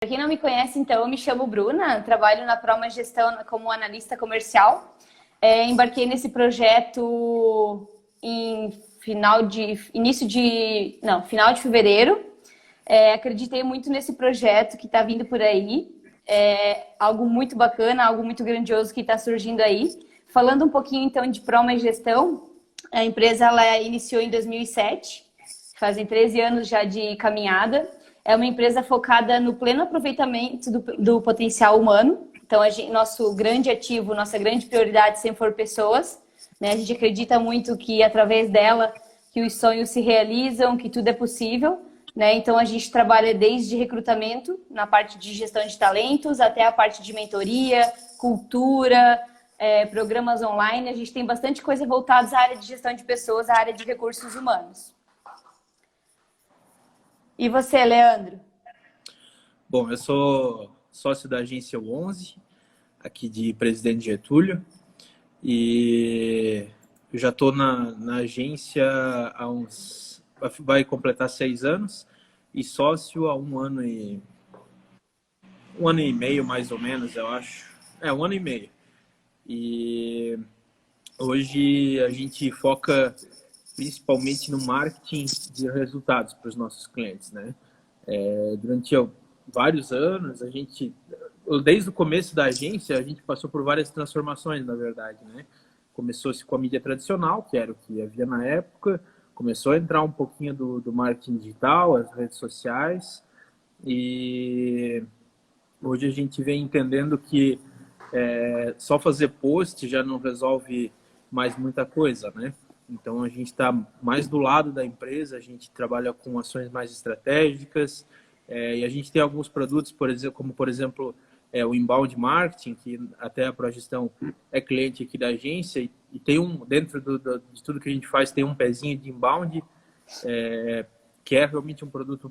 Para quem não me conhece, então, eu me chamo Bruna, trabalho na Proma Gestão como analista comercial. Embarquei nesse projeto em final de fevereiro. Acreditei muito nesse projeto que está vindo por aí. Algo muito bacana, algo muito grandioso que está surgindo aí. Falando um pouquinho, então, de Proma Gestão, a empresa ela iniciou em 2007, fazem 13 anos já de caminhada. É uma empresa focada no pleno aproveitamento do potencial humano. Então, nosso grande ativo, nossa grande prioridade sempre foram pessoas, né? A gente acredita muito que, através dela, que os sonhos se realizam, que tudo é possível, né? Então, a gente trabalha desde recrutamento, na parte de gestão de talentos, até a parte de mentoria, cultura, programas online. A gente tem bastante coisa voltada à área de gestão de pessoas, à área de recursos humanos. E você, Leandro? Bom, eu sou sócio da agência 11, aqui de Presidente Getúlio, e eu já estou na agência vai completar 6 anos, e sócio há um ano e meio, mais ou menos, eu acho. 1 ano e meio. E hoje a gente foca principalmente no marketing de resultados para os nossos clientes, né? Durante vários anos, desde o começo da agência, a gente passou por várias transformações, na verdade, né? Começou-se com a mídia tradicional, que era o que havia na época, começou a entrar um pouquinho do marketing digital, as redes sociais, e hoje a gente vem entendendo que só fazer post já não resolve mais muita coisa, né? Então, a gente está mais do lado da empresa, a gente trabalha com ações mais estratégicas, e a gente tem alguns produtos, como por exemplo, o inbound marketing, que até a Progestão é cliente aqui da agência, e tem dentro de tudo que a gente faz, tem um pezinho de inbound, que é realmente um produto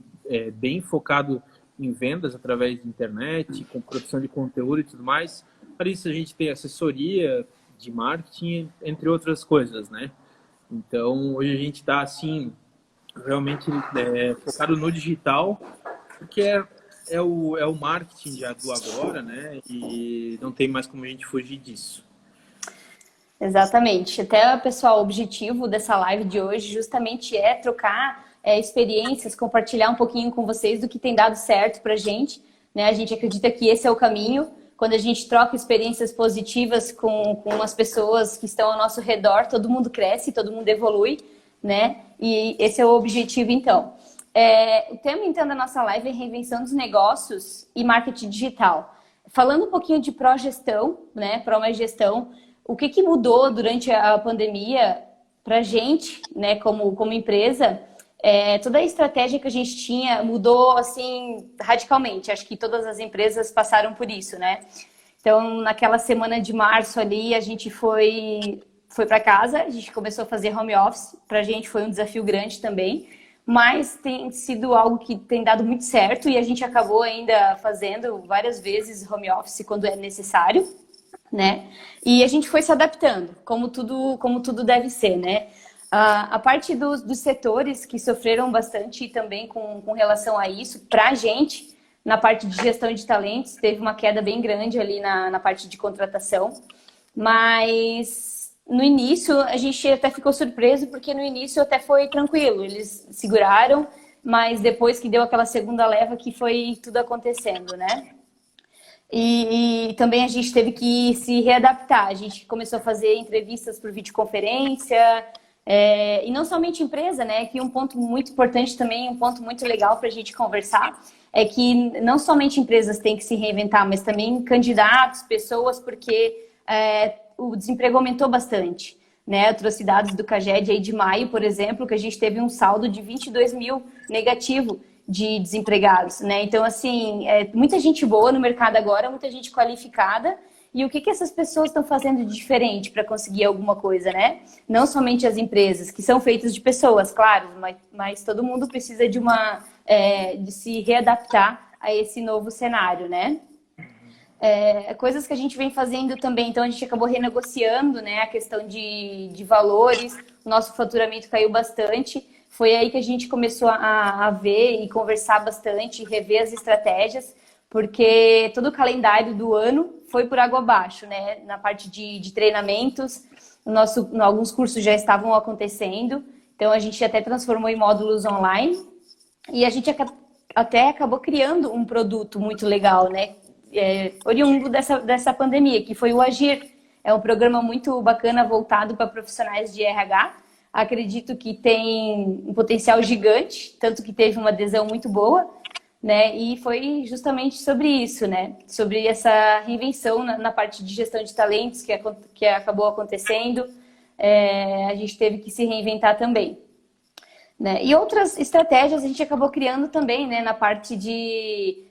bem focado em vendas através de internet, com produção de conteúdo e tudo mais. Para isso, a gente tem assessoria de marketing, entre outras coisas, né? Então, hoje a gente está, assim, realmente focado no digital, porque é o marketing já do agora, né? E não tem mais como a gente fugir disso. Exatamente. Até, pessoal, o objetivo dessa live de hoje justamente é trocar experiências, compartilhar um pouquinho com vocês do que tem dado certo para a gente, né? A gente acredita que esse é o caminho. Quando a gente troca experiências positivas com as pessoas que estão ao nosso redor, todo mundo cresce, todo mundo evolui, né? E esse é o objetivo, então. O tema, então, da nossa live é reinvenção dos negócios e marketing digital. Falando um pouquinho de pró-gestão, né? Pró-gestão, o que mudou durante a pandemia para a gente, né, como empresa? Toda a estratégia que a gente tinha mudou, assim, radicalmente. Acho que todas as empresas passaram por isso, né? Então, naquela semana de março ali, a gente foi para casa, a gente começou a fazer home office. Para a gente foi um desafio grande também, mas tem sido algo que tem dado muito certo e a gente acabou ainda fazendo várias vezes home office quando é necessário, né? E a gente foi se adaptando, como tudo deve ser, né? A parte dos setores que sofreram bastante também com relação a isso, para a gente, na parte de gestão de talentos, teve uma queda bem grande ali na parte de contratação, mas no início a gente até ficou surpreso, porque no início até foi tranquilo, eles seguraram, mas depois que deu aquela segunda leva que foi tudo acontecendo, né? E também a gente teve que se readaptar, a gente começou a fazer entrevistas por videoconferência, e não somente empresa, né? Que um ponto muito importante também, um ponto muito legal para a gente conversar, é que não somente empresas têm que se reinventar, mas também candidatos, pessoas, porque o desemprego aumentou bastante, né? Eu trouxe dados do CAGED aí de maio, por exemplo, que a gente teve um saldo de 22 mil negativo de desempregados, né? Então, assim, muita gente boa no mercado agora, muita gente qualificada. E o que essas pessoas estão fazendo de diferente para conseguir alguma coisa, né? Não somente as empresas, que são feitas de pessoas, claro, mas todo mundo precisa de se readaptar a esse novo cenário, né? Coisas que a gente vem fazendo também, então a gente acabou renegociando, né, a questão de valores, o nosso faturamento caiu bastante. Foi aí que a gente começou a ver e conversar bastante, rever as estratégias, porque todo o calendário do ano foi por água abaixo, né? Na parte de treinamentos, alguns cursos já estavam acontecendo, então a gente até transformou em módulos online e a gente até acabou criando um produto muito legal, né? Oriundo dessa pandemia, que foi o Agir. É um programa muito bacana voltado para profissionais de RH. Acredito que tem um potencial gigante, tanto que teve uma adesão muito boa, né? E foi justamente sobre isso, né? Sobre essa reinvenção na parte de gestão de talentos que acabou acontecendo. A gente teve que se reinventar também, né? E outras estratégias a gente acabou criando também, né? Na parte de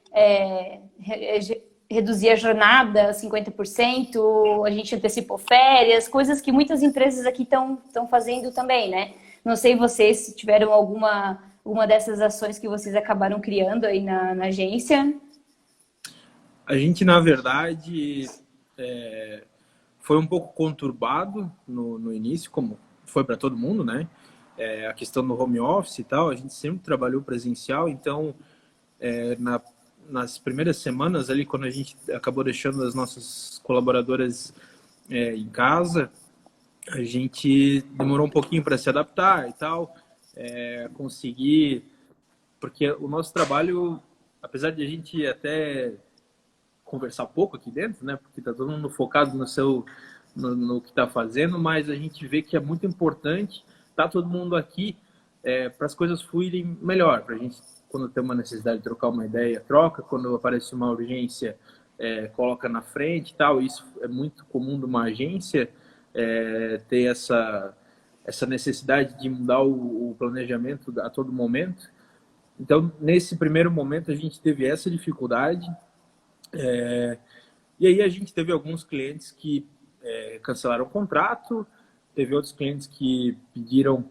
reduzir a jornada 50%, a gente antecipou férias, coisas que muitas empresas aqui estão fazendo também, né? Não sei vocês se tiveram alguma dessas ações que vocês acabaram criando aí na agência. A gente, na verdade, foi um pouco conturbado no início, como foi para todo mundo, né? A questão do home office e tal, a gente sempre trabalhou presencial, então nas primeiras semanas ali, quando a gente acabou deixando as nossas colaboradoras em casa, a gente demorou um pouquinho para se adaptar e tal, conseguir, porque o nosso trabalho, apesar de a gente até conversar pouco aqui dentro, né, porque tá todo mundo focado no que está fazendo, mas a gente vê que é muito importante tá todo mundo aqui para as coisas fluírem melhor, para a gente, quando tem uma necessidade de trocar uma ideia, troca, quando aparece uma urgência, coloca na frente e tal. Isso é muito comum de uma agência, ter essa necessidade de mudar o planejamento a todo momento. Então, nesse primeiro momento, a gente teve essa dificuldade, e aí a gente teve alguns clientes que cancelaram o contrato, teve outros clientes que pediram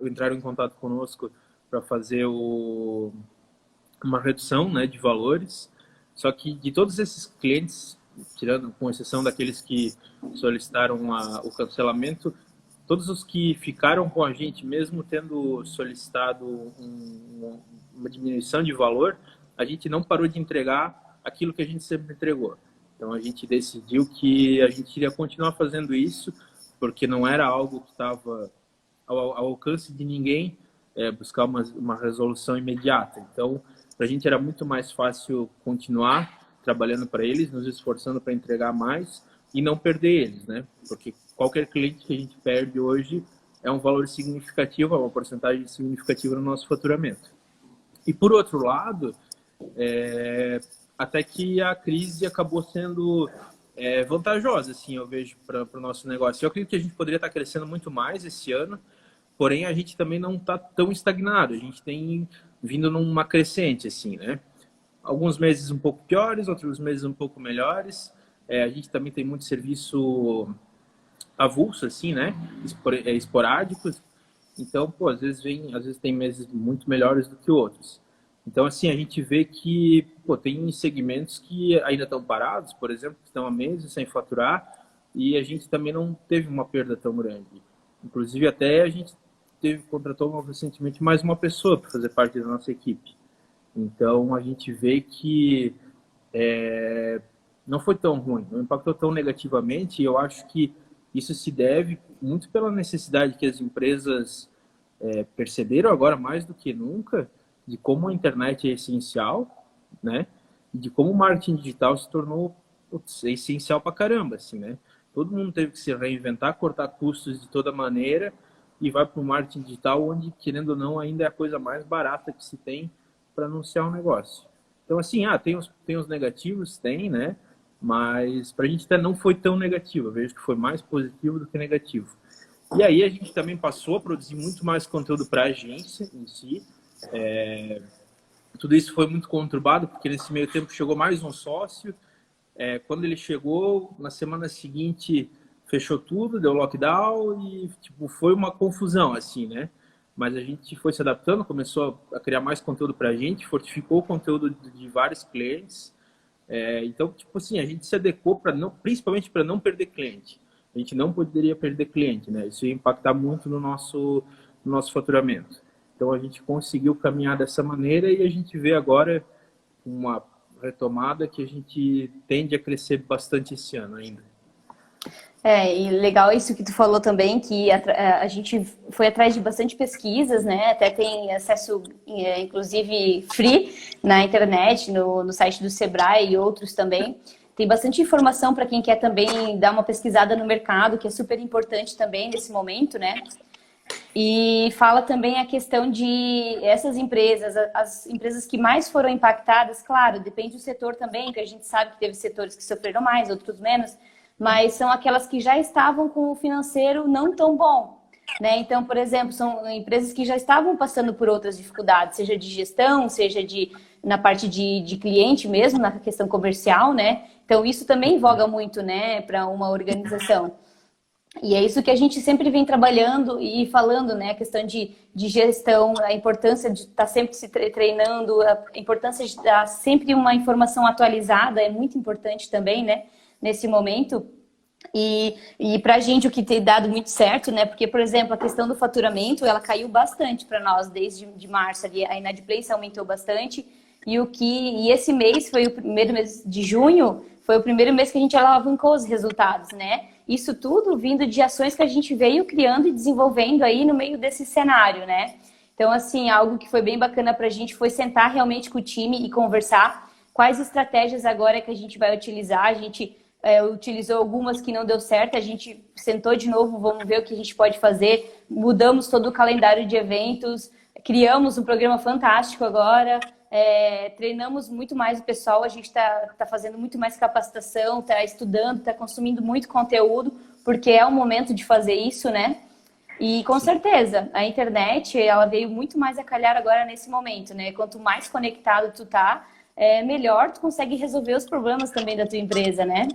entraram em contato conosco para fazer uma redução, né, de valores. Só que de todos esses clientes, tirando com exceção daqueles que solicitaram o cancelamento, todos os que ficaram com a gente, mesmo tendo solicitado uma diminuição de valor, a gente não parou de entregar aquilo que a gente sempre entregou. Então a gente decidiu que a gente iria continuar fazendo isso, porque não era algo que estava ao alcance de ninguém, buscar uma resolução imediata. Então, para a gente era muito mais fácil continuar trabalhando para eles, nos esforçando para entregar mais e não perder eles, né? Porque qualquer cliente que a gente perde hoje é um valor significativo, é uma porcentagem significativa no nosso faturamento. E por outro lado, até que a crise acabou sendo vantajosa, assim, eu vejo, para o nosso negócio. Eu acredito que a gente poderia estar crescendo muito mais esse ano, porém a gente também não está tão estagnado, a gente tem vindo numa crescente, assim, né? Alguns meses um pouco piores, outros meses um pouco melhores. A gente também tem muito serviço avulso, assim, né? Esporádicos. Então, pô, às vezes tem meses muito melhores do que outros. Então, assim, a gente vê que tem segmentos que ainda estão parados, por exemplo, que estão há meses sem faturar, e a gente também não teve uma perda tão grande. Inclusive, até a gente contratou recentemente mais uma pessoa para fazer parte da nossa equipe. Então, a gente vê que não foi tão ruim, não impactou tão negativamente, e eu acho que isso se deve muito pela necessidade que as empresas perceberam agora mais do que nunca de como a internet é essencial, né? E de como o marketing digital se tornou essencial pra caramba, assim, né? Todo mundo teve que se reinventar, cortar custos de toda maneira e vai para o marketing digital, onde, querendo ou não, ainda é a coisa mais barata que se tem para anunciar um negócio. Então, assim, tem os negativos, tem, né? Mas para a gente até não foi tão negativo. Eu vejo que foi mais positivo do que negativo. E aí a gente também passou a produzir muito mais conteúdo para a agência em si. Tudo isso foi muito conturbado, porque nesse meio tempo chegou mais um sócio. Quando ele chegou, na semana seguinte fechou tudo, deu lockdown e foi uma confusão, assim, né? Mas a gente foi se adaptando, começou a criar mais conteúdo para a gente, fortificou o conteúdo de vários clientes. Então, assim, a gente se adequou principalmente para não perder cliente. A gente não poderia perder cliente, né? Isso ia impactar muito no nosso faturamento. Então, a gente conseguiu caminhar dessa maneira e a gente vê agora retomada que a gente tende a crescer bastante esse ano ainda. E legal isso que tu falou também, que a gente foi atrás de bastante pesquisas, né? Até tem acesso, inclusive, free na internet, no site do Sebrae e outros também. Tem bastante informação para quem quer também dar uma pesquisada no mercado, que é super importante também nesse momento, né? E fala também a questão de essas empresas, as empresas que mais foram impactadas, claro, depende do setor também, que a gente sabe que teve setores que sofreram mais, outros menos, mas são aquelas que já estavam com o financeiro não tão bom, né? Então, por exemplo, são empresas que já estavam passando por outras dificuldades, seja de gestão, seja na parte de cliente mesmo, na questão comercial, né? Então, isso também voga muito, né, para uma organização. E é isso que a gente sempre vem trabalhando e falando, né? A questão de gestão, a importância de estar sempre se treinando, a importância de dar sempre uma informação atualizada é muito importante também, né? Nesse momento. E para a gente o que tem dado muito certo, né? Porque, por exemplo, a questão do faturamento, ela caiu bastante para nós desde de março ali, a inadimplência aumentou bastante. E esse mês foi o primeiro mês de junho, foi o primeiro mês que a gente alavancou os resultados, né? Isso tudo vindo de ações que a gente veio criando e desenvolvendo aí no meio desse cenário, né? Então, assim, algo que foi bem bacana para a gente foi sentar realmente com o time e conversar quais estratégias agora que a gente vai utilizar. A gente utilizou algumas que não deu certo, a gente sentou de novo, vamos ver o que a gente pode fazer, mudamos todo o calendário de eventos, criamos um programa fantástico agora, treinamos muito mais o pessoal, a gente está fazendo muito mais capacitação, está estudando, está consumindo muito conteúdo, porque é o momento de fazer isso, né? E com certeza, a internet, ela veio muito mais a calhar agora nesse momento, né? Quanto mais conectado tu tá, melhor tu consegue resolver os problemas também da tua empresa, né?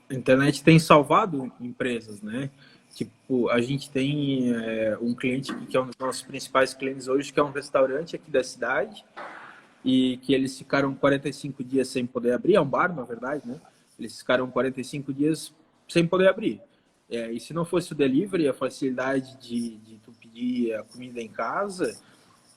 A internet tem salvado empresas, né? Tipo, a gente tem um cliente que é um dos nossos principais clientes hoje, que é um restaurante aqui da cidade, e que eles ficaram 45 dias sem poder abrir, é um bar, na verdade, né? Eles ficaram 45 dias sem poder abrir. E se não fosse o delivery, a facilidade de tu pedir a comida em casa,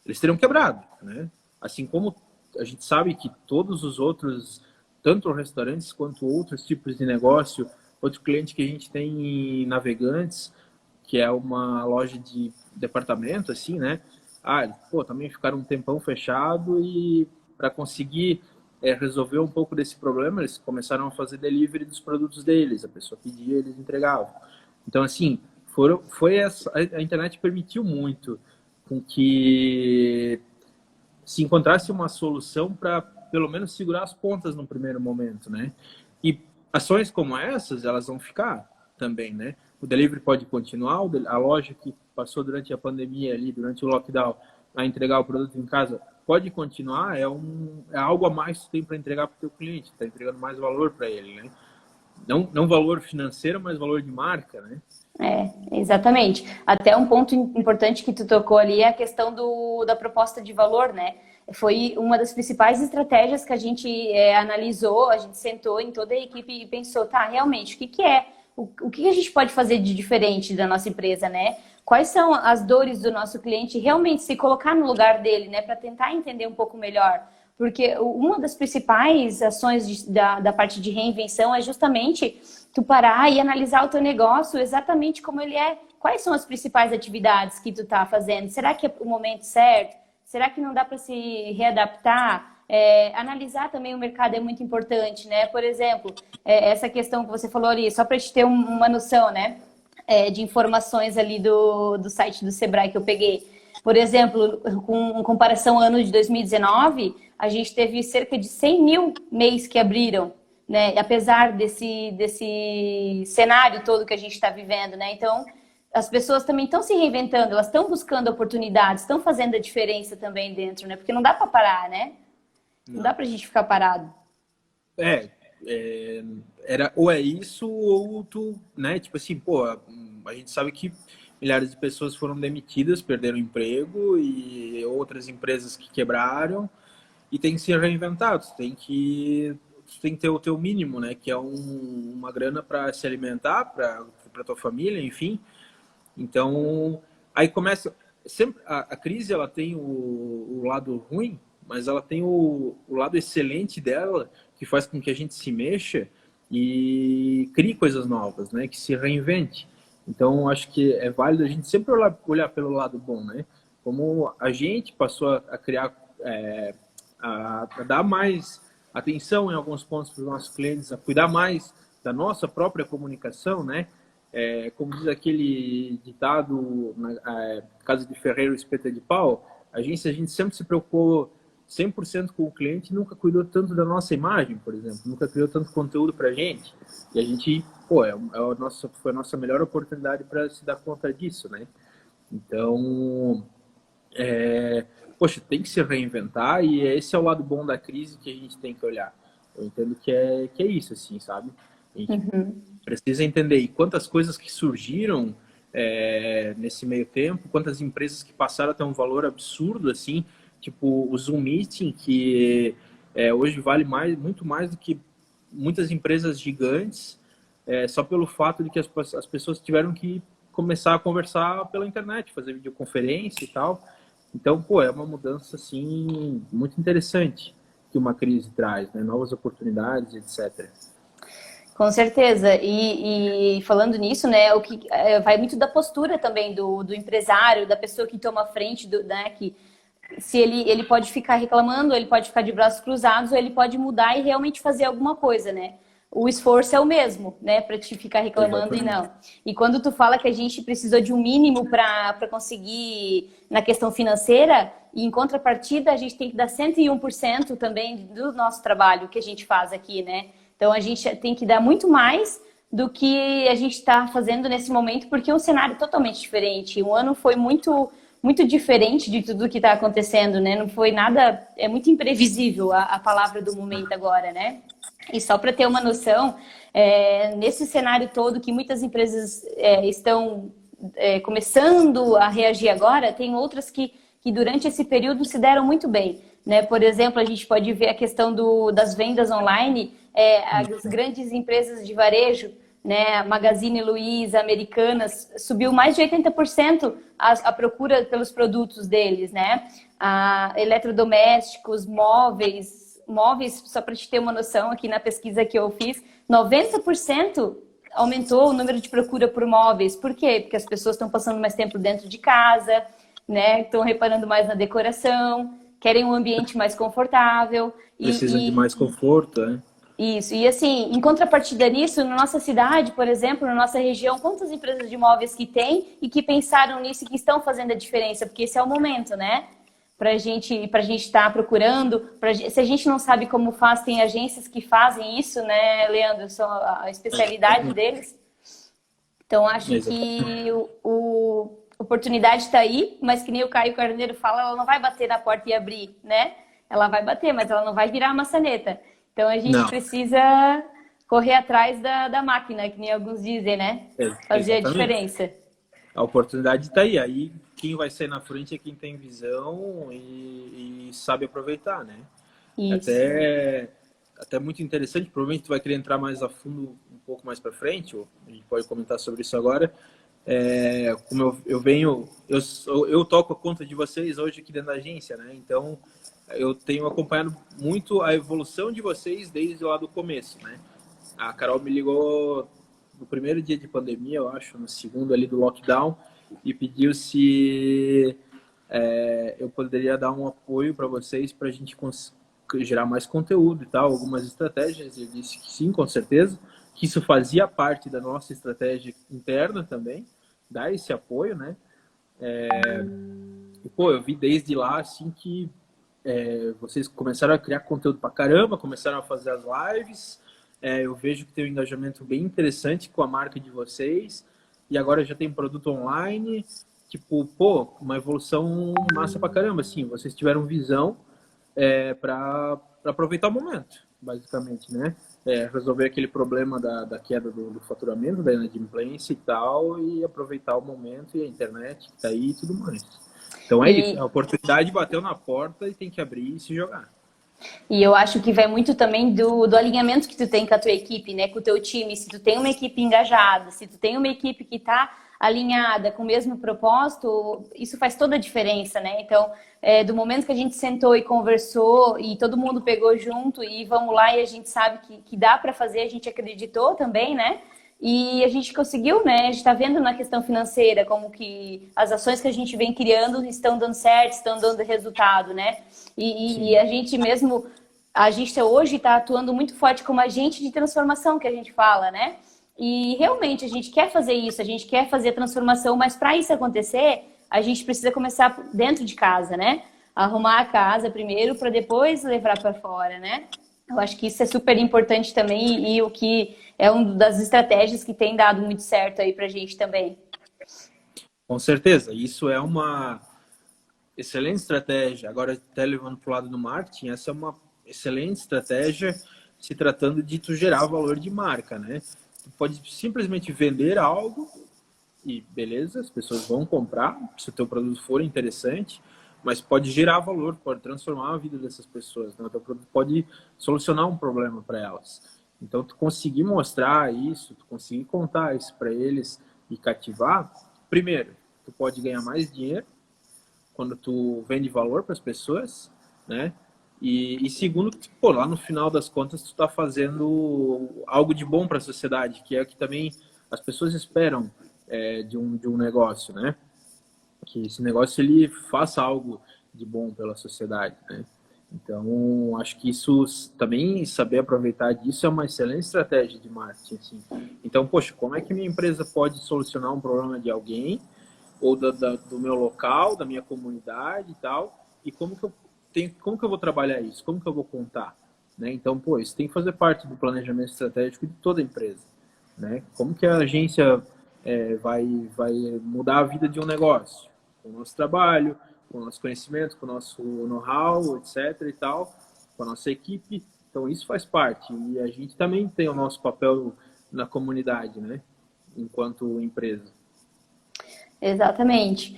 eles teriam quebrado, né? Assim como a gente sabe que todos os outros, tanto restaurantes quanto outros tipos de negócio, outro cliente que a gente tem em Navegantes, que é uma loja de departamento, assim, né? Também ficaram um tempão fechado e para conseguir resolver um pouco desse problema, eles começaram a fazer delivery dos produtos deles. A pessoa pedia, eles entregavam. Então, assim, a internet permitiu muito com que se encontrasse uma solução para, pelo menos, segurar as pontas no primeiro momento, né? E ações como essas, elas vão ficar também, né? O delivery pode continuar, a loja que passou durante a pandemia ali, durante o lockdown, a entregar o produto em casa, pode continuar, é algo a mais que tu tem para entregar para o teu cliente, está entregando mais valor para ele, né? Não valor financeiro, mas valor de marca, né? Exatamente. Até um ponto importante que tu tocou ali é a questão da proposta de valor, né? Foi uma das principais estratégias que a gente analisou, a gente sentou em toda a equipe e pensou, tá, realmente, o que a gente pode fazer de diferente da nossa empresa, né? Quais são as dores do nosso cliente, realmente se colocar no lugar dele, né? Para tentar entender um pouco melhor. Porque uma das principais ações da parte de reinvenção é justamente tu parar e analisar o teu negócio exatamente como ele é. Quais são as principais atividades que tu tá fazendo? Será que é o momento certo? Será que não dá para se readaptar? Analisar também o mercado é muito importante, né? Por exemplo, essa questão que você falou ali, só para te ter uma noção, né? De informações ali do site do Sebrae que eu peguei. Por exemplo, com comparação ao ano de 2019, a gente teve cerca de 100 mil MEIs que abriram, né? E apesar desse cenário todo que a gente está vivendo, né? Então, as pessoas também estão se reinventando, elas estão buscando oportunidades, estão fazendo a diferença também dentro, né? Porque não dá para parar, né? Não dá para a gente ficar parado. Ou é isso, ou tu, né? Tipo assim, a gente sabe que milhares de pessoas foram demitidas, perderam emprego, e outras empresas que quebraram, e tem que ser reinventado. Tem que ter o teu mínimo, né? Que é uma grana para se alimentar, para tua família, enfim. Então, aí começa sempre a crise, ela tem o lado ruim, mas ela tem o lado excelente dela, que faz com que a gente se mexa e crie coisas novas, né? Que se reinvente. Então, acho que é válido a gente sempre olhar pelo lado bom, né? Como a gente passou a criar, a dar mais atenção em alguns pontos para os nossos clientes, a cuidar mais da nossa própria comunicação, né? Como diz aquele ditado, casa de ferreiro, espeta de pau, a gente sempre se preocupou 100% com o cliente, nunca cuidou tanto da nossa imagem, por exemplo, nunca criou tanto conteúdo para a gente. E a gente, foi a nossa melhor oportunidade para se dar conta disso, né? Então, poxa, tem que se reinventar e esse é o lado bom da crise que a gente tem que olhar. Eu entendo que é isso, assim, sabe? A gente precisa entender e quantas coisas que surgiram nesse meio tempo, quantas empresas que passaram a ter um valor absurdo, assim, tipo o Zoom Meeting, que hoje vale muito mais do que muitas empresas gigantes, só pelo fato de que as pessoas tiveram que começar a conversar pela internet, fazer videoconferência e tal. Então, é uma mudança, assim, muito interessante que uma crise traz, né? Novas oportunidades, etc. Com certeza. E falando nisso, né, o que vai muito da postura também do empresário, da pessoa que toma a frente, né, que se ele pode ficar reclamando, ele pode ficar de braços cruzados, ou ele pode mudar e realmente fazer alguma coisa, né? O esforço é o mesmo, né, para te ficar reclamando. Exatamente. E não. E quando tu fala que a gente precisou de um mínimo para conseguir na questão financeira, e em contrapartida a gente tem que dar 101% também do nosso trabalho que a gente faz aqui, né? Então, a gente tem que dar muito mais do que a gente está fazendo nesse momento, porque é um cenário totalmente diferente. O ano foi muito, muito diferente de tudo que está acontecendo, né? Não foi nada... É muito imprevisível a palavra do momento agora, né? E só para ter uma noção, nesse cenário todo que muitas empresas estão começando a reagir agora, tem outras que durante esse período se deram muito bem, né? Por exemplo, a gente pode ver a questão das vendas online. As grandes empresas de varejo, né, Magazine Luiza, Americanas, subiu mais de 80% a procura pelos produtos deles, né? Eletrodomésticos, móveis, só para te ter uma noção, aqui na pesquisa que eu fiz, 90% aumentou o número de procura por móveis. Por quê? Porque as pessoas estão passando mais tempo dentro de casa, né? Estão reparando mais na decoração, querem um ambiente mais confortável. Precisam de mais conforto, né? Isso, e assim, em contrapartida nisso, na nossa cidade, por exemplo, na nossa região, quantas empresas de imóveis que tem e que pensaram nisso e que estão fazendo a diferença? Porque esse é o momento, né? Pra gente estar procurando, se a gente não sabe como faz, tem agências que fazem isso, né, Leandro? São a especialidade deles. Então, acho que a oportunidade está aí, mas que nem o Caio Carneiro fala, ela não vai bater na porta e abrir, né? Ela vai bater, mas ela não vai virar a maçaneta. Então, a gente precisa correr atrás da máquina, que nem alguns dizem, né? Fazer a diferença. A oportunidade está aí. Aí, quem vai sair na frente é quem tem visão e sabe aproveitar, né? Isso. Até muito interessante. Provavelmente tu vai querer entrar mais a fundo um pouco mais para frente, ou a gente pode comentar sobre isso agora. Como eu toco a conta de vocês hoje aqui dentro da agência, né? Então, eu tenho acompanhado muito a evolução de vocês desde lá do começo, né? A Carol me ligou no primeiro dia de pandemia, eu acho, no segundo ali do lockdown, e pediu se eu poderia dar um apoio para vocês para a gente gerar mais conteúdo e tal, algumas estratégias. Eu disse que sim, com certeza, que isso fazia parte da nossa estratégia interna também, dar esse apoio, né? E, eu vi desde lá, assim, que vocês começaram a criar conteúdo pra caramba, começaram a fazer as lives, eu vejo que tem um engajamento bem interessante com a marca de vocês, e agora já tem produto online, tipo, uma evolução massa pra caramba, assim, vocês tiveram visão para aproveitar o momento, basicamente, né? Resolver aquele problema da queda do faturamento, da inadimplência e tal, e aproveitar o momento e a internet que tá aí e tudo mais. Então isso, a oportunidade bateu na porta e tem que abrir e se jogar. E eu acho que vai muito também do alinhamento que tu tem com a tua equipe, né? Com o teu time. Se tu tem uma equipe engajada, se tu tem uma equipe que tá alinhada, com o mesmo propósito, isso faz toda a diferença, né? Então, do momento que a gente sentou e conversou e todo mundo pegou junto e vamos lá e a gente sabe que dá para fazer, a gente acreditou também, né? E a gente conseguiu, né? A gente está vendo na questão financeira como que as ações que a gente vem criando estão dando certo, estão dando resultado, né? E a gente mesmo, a gente hoje está atuando muito forte como agente de transformação que a gente fala, né? E realmente a gente quer fazer isso, a gente quer fazer a transformação, mas para isso acontecer, a gente precisa começar dentro de casa, né? Arrumar a casa primeiro para depois levar para fora, né? Eu acho que isso é super importante também e o que é uma das estratégias que tem dado muito certo aí pra gente também. Com certeza, isso é uma excelente estratégia. Agora, até levando para o lado do marketing, essa é uma excelente estratégia se tratando de tu gerar valor de marca, né? Tu pode simplesmente vender algo e beleza, as pessoas vão comprar se o teu produto for interessante, mas pode gerar valor, pode transformar a vida dessas pessoas, né? O teu produto pode solucionar um problema para elas. Então, tu conseguir mostrar isso, tu conseguir contar isso para eles e cativar, primeiro, tu pode ganhar mais dinheiro quando tu vende valor para as pessoas, né? E segundo, pô, lá no final das contas, tu tá fazendo algo de bom para a sociedade, que é o que também as pessoas esperam de um negócio, né? Que esse negócio ele faça algo de bom pela sociedade, né? Então, acho que isso também, saber aproveitar disso é uma excelente estratégia de marketing, assim. Então, poxa, como é que minha empresa pode solucionar um problema de alguém ou do meu local, da minha comunidade e tal, e como que eu vou trabalhar isso? Como que eu vou contar? Né? Então, pô, isso tem que fazer parte do planejamento estratégico de toda empresa, né? Como que a agência vai mudar a vida de um negócio? Com o nosso trabalho, com o nosso conhecimento, com o nosso know-how, etc. e tal, com a nossa equipe. Então, isso faz parte. E a gente também tem o nosso papel na comunidade, né? Enquanto empresa. Exatamente.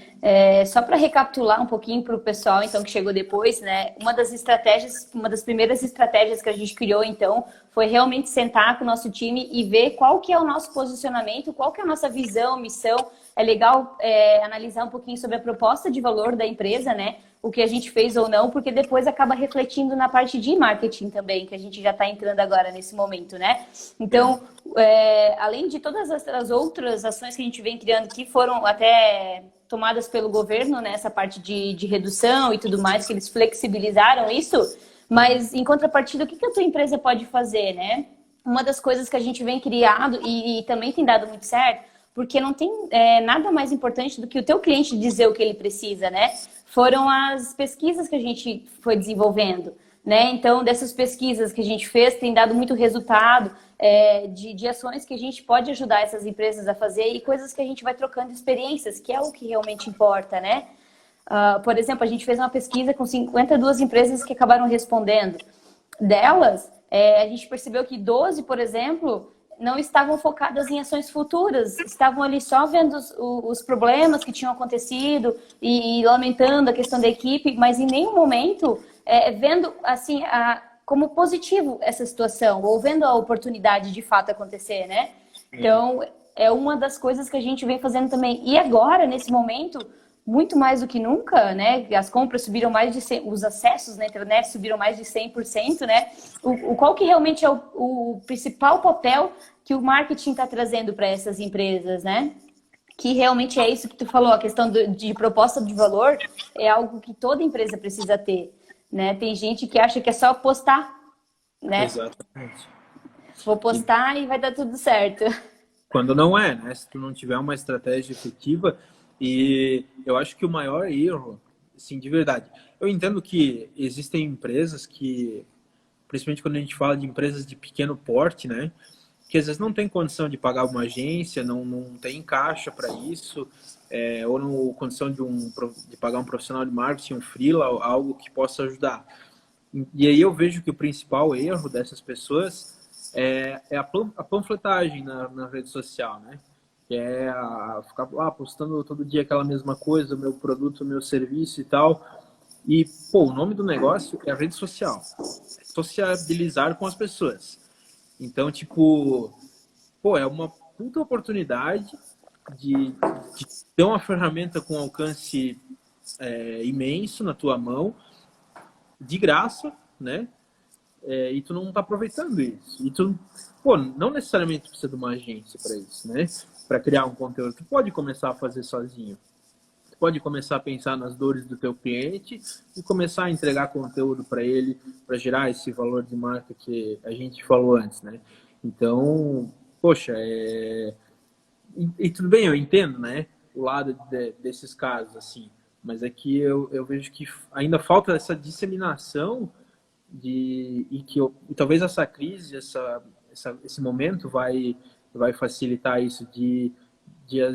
Só para recapitular um pouquinho para o pessoal, então, que chegou depois, né? Uma das primeiras estratégias que a gente criou, então, foi realmente sentar com o nosso time e ver qual que é o nosso posicionamento, qual que é a nossa visão, missão. É legal analisar um pouquinho sobre a proposta de valor da empresa, né? O que a gente fez ou não, porque depois acaba refletindo na parte de marketing também, que a gente já está entrando agora nesse momento, né? Então, além de todas as outras ações que a gente vem criando, que foram até tomadas pelo governo, né? Essa parte de redução e tudo mais, que eles flexibilizaram isso, mas em contrapartida, o que a tua empresa pode fazer, né? Uma das coisas que a gente vem criando e também tem dado muito certo, porque não tem nada mais importante do que o teu cliente dizer o que ele precisa, né? Foram as pesquisas que a gente foi desenvolvendo, né? Então, dessas pesquisas que a gente fez, tem dado muito resultado de ações que a gente pode ajudar essas empresas a fazer e coisas que a gente vai trocando experiências, que é o que realmente importa, né? Por exemplo, a gente fez uma pesquisa com 52 empresas que acabaram respondendo. Delas, a gente percebeu que 12, por exemplo, não estavam focadas em ações futuras, estavam ali só vendo os problemas que tinham acontecido e lamentando a questão da equipe, mas em nenhum momento vendo assim como positivo essa situação, ou vendo a oportunidade de fato acontecer, né? Então, é uma das coisas que a gente vem fazendo também. E agora, nesse momento, muito mais do que nunca, né? As compras subiram mais de 100%, os acessos na internet subiram mais de 100%, né? Qual que realmente é o principal papel que o marketing está trazendo para essas empresas, né? Que realmente é isso que tu falou, a questão de proposta de valor é algo que toda empresa precisa ter, né? Tem gente que acha que é só postar, né? Exatamente. Vou postar e vai dar tudo certo. Quando não é, né? Se tu não tiver uma estratégia efetiva, e eu acho que o maior erro, assim, de verdade, eu entendo que existem empresas que, principalmente quando a gente fala de empresas de pequeno porte, né? Que às vezes não tem condição de pagar uma agência, não tem caixa para isso, ou não condição de pagar um profissional de marketing, um freela, algo que possa ajudar. E aí eu vejo que o principal erro dessas pessoas é a panfletagem na rede social, né? Que é ficar lá postando todo dia aquela mesma coisa, o meu produto, o meu serviço e tal. E, pô, o nome do negócio é a rede social. Sociabilizar com as pessoas. Então, tipo, pô, é uma puta oportunidade de ter uma ferramenta com alcance imenso na tua mão, de graça, né? E tu não tá aproveitando isso. E tu, pô, não necessariamente precisa de uma agência para isso, né? Para criar um conteúdo. Tu pode começar a fazer sozinho. Tu pode começar a pensar nas dores do teu cliente e começar a entregar conteúdo para ele, para gerar esse valor de marca que a gente falou antes, né? Então, poxa, e tudo bem, eu entendo, né? O lado desses casos, assim. Mas é que eu vejo que ainda falta essa disseminação e talvez essa crise, esse momento vai facilitar isso de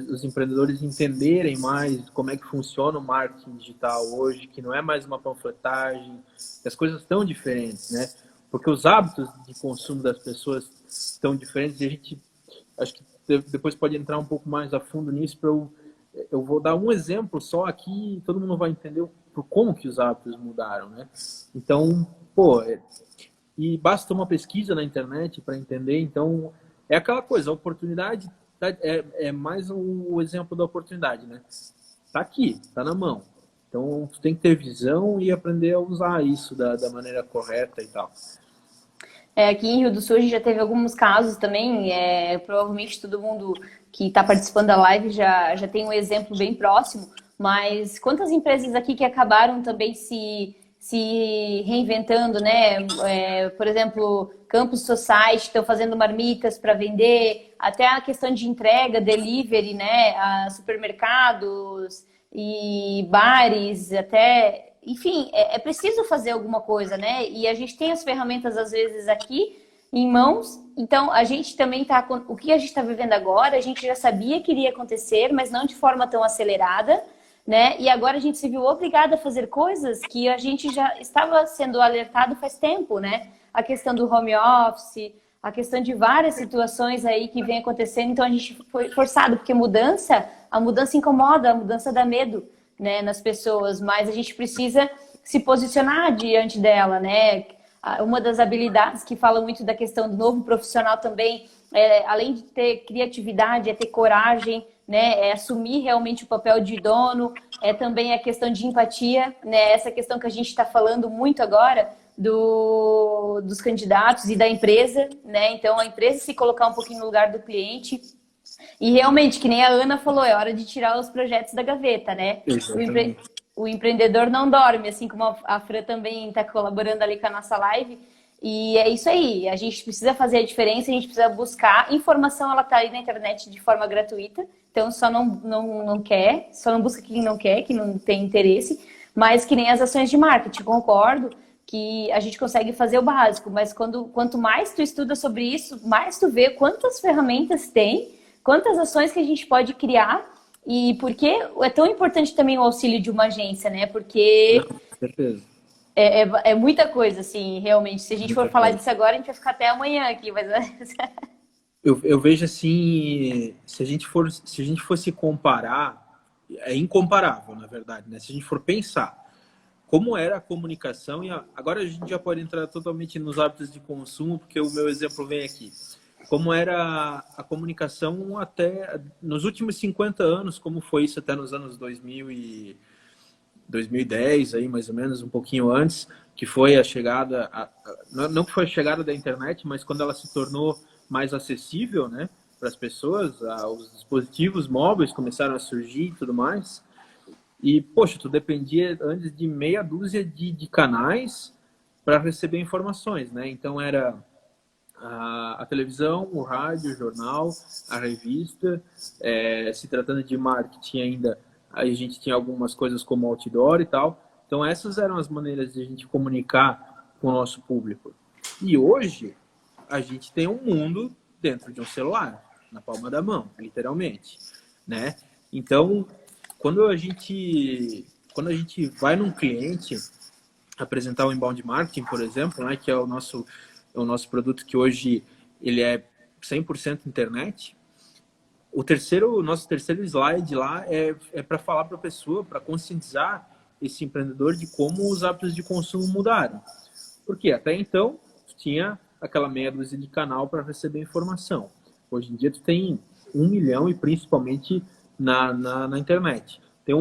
os empreendedores entenderem mais como é que funciona o marketing digital hoje, que não é mais uma panfletagem, que as coisas estão diferentes, né? Porque os hábitos de consumo das pessoas estão diferentes e a gente, acho que depois pode entrar um pouco mais a fundo nisso. Eu vou dar um exemplo só aqui, todo mundo vai entender como que os hábitos mudaram, né? Então, pô, e basta uma pesquisa na internet para entender. Então, é aquela coisa, a oportunidade é mais o exemplo da oportunidade, né? Tá aqui, tá na mão. Então, tu tem que ter visão e aprender a usar isso da maneira correta e tal. Aqui em Rio do Sul a gente já teve alguns casos também, provavelmente todo mundo que está participando da live já tem um exemplo bem próximo, mas quantas empresas aqui que acabaram também se reinventando, né? Por exemplo, Campus Society estão fazendo marmitas para vender, até a questão de entrega, delivery, né? A supermercados e bares, até... Enfim, é preciso fazer alguma coisa, né? E a gente tem as ferramentas, às vezes, aqui em mãos. Então, a gente também está... O que a gente está vivendo agora, a gente já sabia que iria acontecer, mas não de forma tão acelerada, né? E agora a gente se viu obrigada a fazer coisas que a gente já estava sendo alertado faz tempo, né? A questão do home office, a questão de várias situações aí que vem acontecendo. Então, a gente foi forçado, porque a mudança incomoda, a mudança dá medo, né, nas pessoas, mas a gente precisa se posicionar diante dela, né? Uma das habilidades que fala muito da questão do novo profissional também, além de ter criatividade, é ter coragem, né? É assumir realmente o papel de dono, também a questão de empatia, né? Essa questão que a gente está falando muito agora dos candidatos e da empresa, né? Então, a empresa se colocar um pouquinho no lugar do cliente. E realmente, que nem a Ana falou, é hora de tirar os projetos da gaveta, né? O empreendedor não dorme, assim como a Fran também está colaborando ali com a nossa live. E é isso aí, a gente precisa fazer a diferença, a gente precisa buscar. Informação, ela está aí na internet de forma gratuita, então só não quer, só não busca quem não quer, que não tem interesse. Mas que nem as ações de marketing, concordo que a gente consegue fazer o básico, mas quanto mais tu estuda sobre isso, mais tu vê quantas ferramentas tem, quantas ações que a gente pode criar e por que é tão importante também o auxílio de uma agência, né? Porque com certeza. É muita coisa, assim, realmente. Se a gente for falar disso agora, a gente vai ficar até amanhã aqui, mas... Eu vejo assim, se a gente fosse comparar, é incomparável, na verdade, né? Se a gente for pensar como era a comunicação, e agora a gente já pode entrar totalmente nos hábitos de consumo, porque o meu exemplo vem aqui. Como era a comunicação até nos últimos 50 anos, como foi isso até nos anos 2010, aí mais ou menos, um pouquinho antes, que foi a chegada, não que foi a chegada da internet, mas quando ela se tornou mais acessível, né, para as pessoas, os dispositivos móveis começaram a surgir e tudo mais. E, poxa, tu dependia antes de meia dúzia de canais para receber informações, né? Então era a televisão, o rádio, o jornal, a revista. Se tratando de marketing ainda, a gente tinha algumas coisas como outdoor e tal. Então essas eram as maneiras de a gente comunicar com o nosso público. E hoje a gente tem um mundo dentro de um celular, na palma da mão, literalmente, né? Então, quando a gente vai num cliente apresentar o inbound marketing, por exemplo, né, que é o nosso produto que hoje ele é 100% internet, o nosso terceiro slide lá é para falar para a pessoa, para conscientizar esse empreendedor de como os hábitos de consumo mudaram. Porque até então tinha aquela meia dúzia de canal para receber informação. Hoje em dia tu tem 1 milhão e principalmente na internet. Tem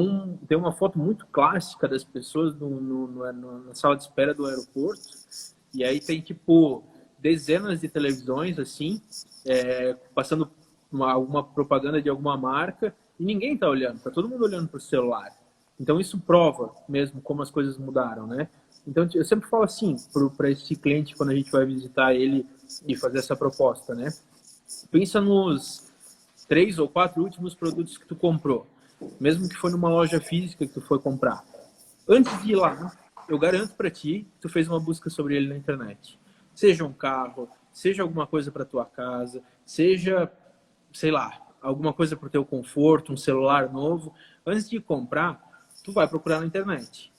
uma foto muito clássica das pessoas na sala de espera do aeroporto, e aí tem, tipo, dezenas de televisões, assim, passando alguma propaganda de alguma marca, e ninguém tá olhando, tá todo mundo olhando pro celular. Então isso prova mesmo como as coisas mudaram, né? Então eu sempre falo assim para esse cliente quando a gente vai visitar ele e fazer essa proposta, né? Pensa nos 3 ou 4 últimos produtos que tu comprou, mesmo que foi numa loja física que tu foi comprar. Antes de ir lá, eu garanto para ti, tu fez uma busca sobre ele na internet. Seja um carro, seja alguma coisa para tua casa, seja, sei lá, alguma coisa para o teu conforto, um celular novo. Antes de comprar, tu vai procurar na internet.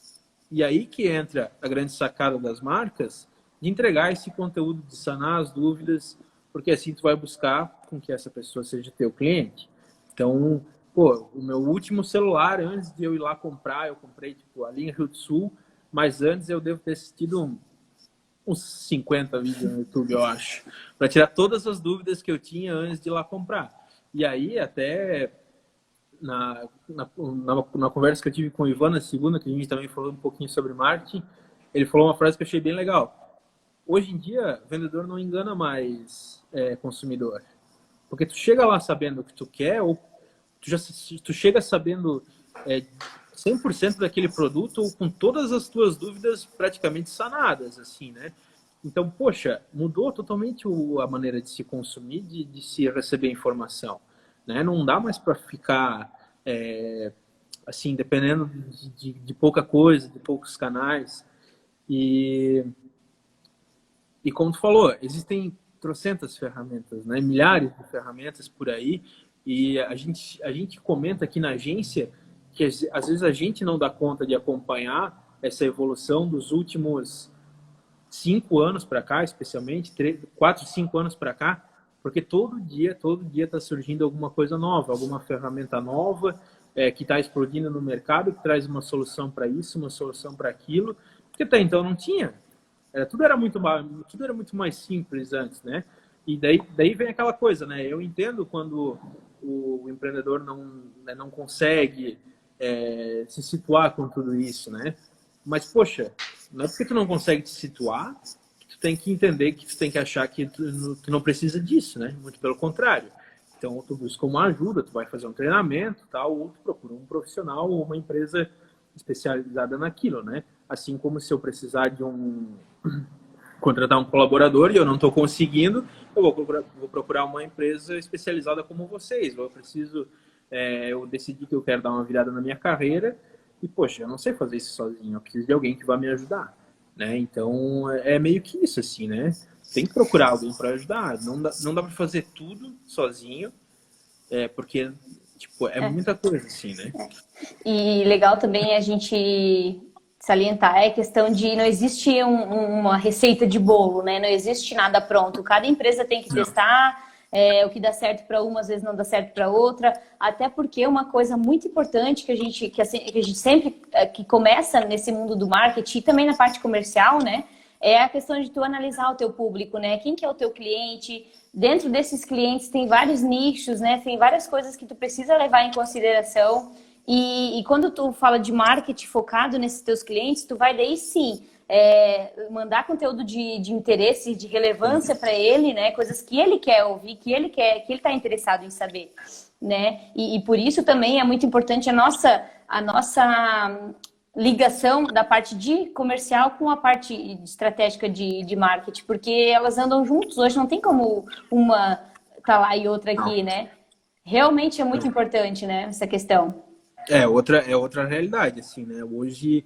E aí que entra a grande sacada das marcas de entregar esse conteúdo, de sanar as dúvidas, porque assim tu vai buscar com que essa pessoa seja teu cliente. Então, pô, o meu último celular, antes de eu ir lá comprar, eu comprei tipo ali em Rio do Sul, mas antes eu devo ter assistido uns 50 vídeos no YouTube, eu acho, para tirar todas as dúvidas que eu tinha antes de ir lá comprar. E aí até na conversa que eu tive com o Ivan na segunda, que a gente também falou um pouquinho sobre marketing, ele falou uma frase que eu achei bem legal. Hoje em dia, vendedor não engana mais consumidor. Porque tu chega lá sabendo o que tu quer, ou tu chega sabendo 100% daquele produto, ou com todas as tuas dúvidas praticamente sanadas, assim, né? Então, poxa, mudou totalmente a maneira de se consumir, de se receber informação, né? Não dá mais para ficar assim, dependendo de pouca coisa, de poucos canais. E como tu falou, existem trocentas ferramentas, né? Milhares de ferramentas por aí. E a gente comenta aqui na agência que às vezes a gente não dá conta de acompanhar essa evolução dos últimos 5 anos para cá, especialmente 4, 5 anos para cá, porque todo dia está surgindo alguma coisa nova, alguma ferramenta nova que está explodindo no mercado, que traz uma solução para isso, uma solução para aquilo, porque até então não tinha. Tudo era muito mais simples antes, né? E daí vem aquela coisa, né? Eu entendo quando o empreendedor não consegue se situar com tudo isso, né? Mas, poxa, não é porque tu não consegue te situar que tu tem que entender, que tu tem que achar que tu não precisa disso, né? Muito pelo contrário. Então, tu busca uma ajuda, tu vai fazer um treinamento, tal, ou tu procura um profissional ou uma empresa especializada naquilo, né? Assim como se eu precisar de contratar um colaborador e eu não estou conseguindo, eu vou procurar uma empresa especializada como vocês. Eu decidi que eu quero dar uma virada na minha carreira e, poxa, eu não sei fazer isso sozinho, eu preciso de alguém que vai me ajudar, né? Então, é meio que isso, assim, né? Tem que procurar alguém para ajudar. Não dá para fazer tudo sozinho, porque, tipo, muita coisa, assim, né? E legal também a gente salientar a questão de não existe uma receita de bolo, né? Não existe nada pronto. Cada empresa tem que testar o que dá certo para uma, às vezes não dá certo para outra. Até porque uma coisa muito importante que a gente sempre que começa nesse mundo do marketing e também na parte comercial, né? É a questão de tu analisar o teu público, né? Quem que é o teu cliente? Dentro desses clientes tem vários nichos, né? Tem várias coisas que tu precisa levar em consideração. E quando tu fala de marketing focado nesses teus clientes, tu vai daí sim mandar conteúdo de interesse, de relevância para ele, né? Coisas que ele quer ouvir, que ele está interessado em saber, né? E por isso também é muito importante a nossa ligação da parte de comercial com a parte estratégica de marketing, porque elas andam juntos. Hoje não tem como uma tá lá e outra aqui, né? Realmente é muito importante, né? Essa questão. É outra realidade, assim, né? Hoje,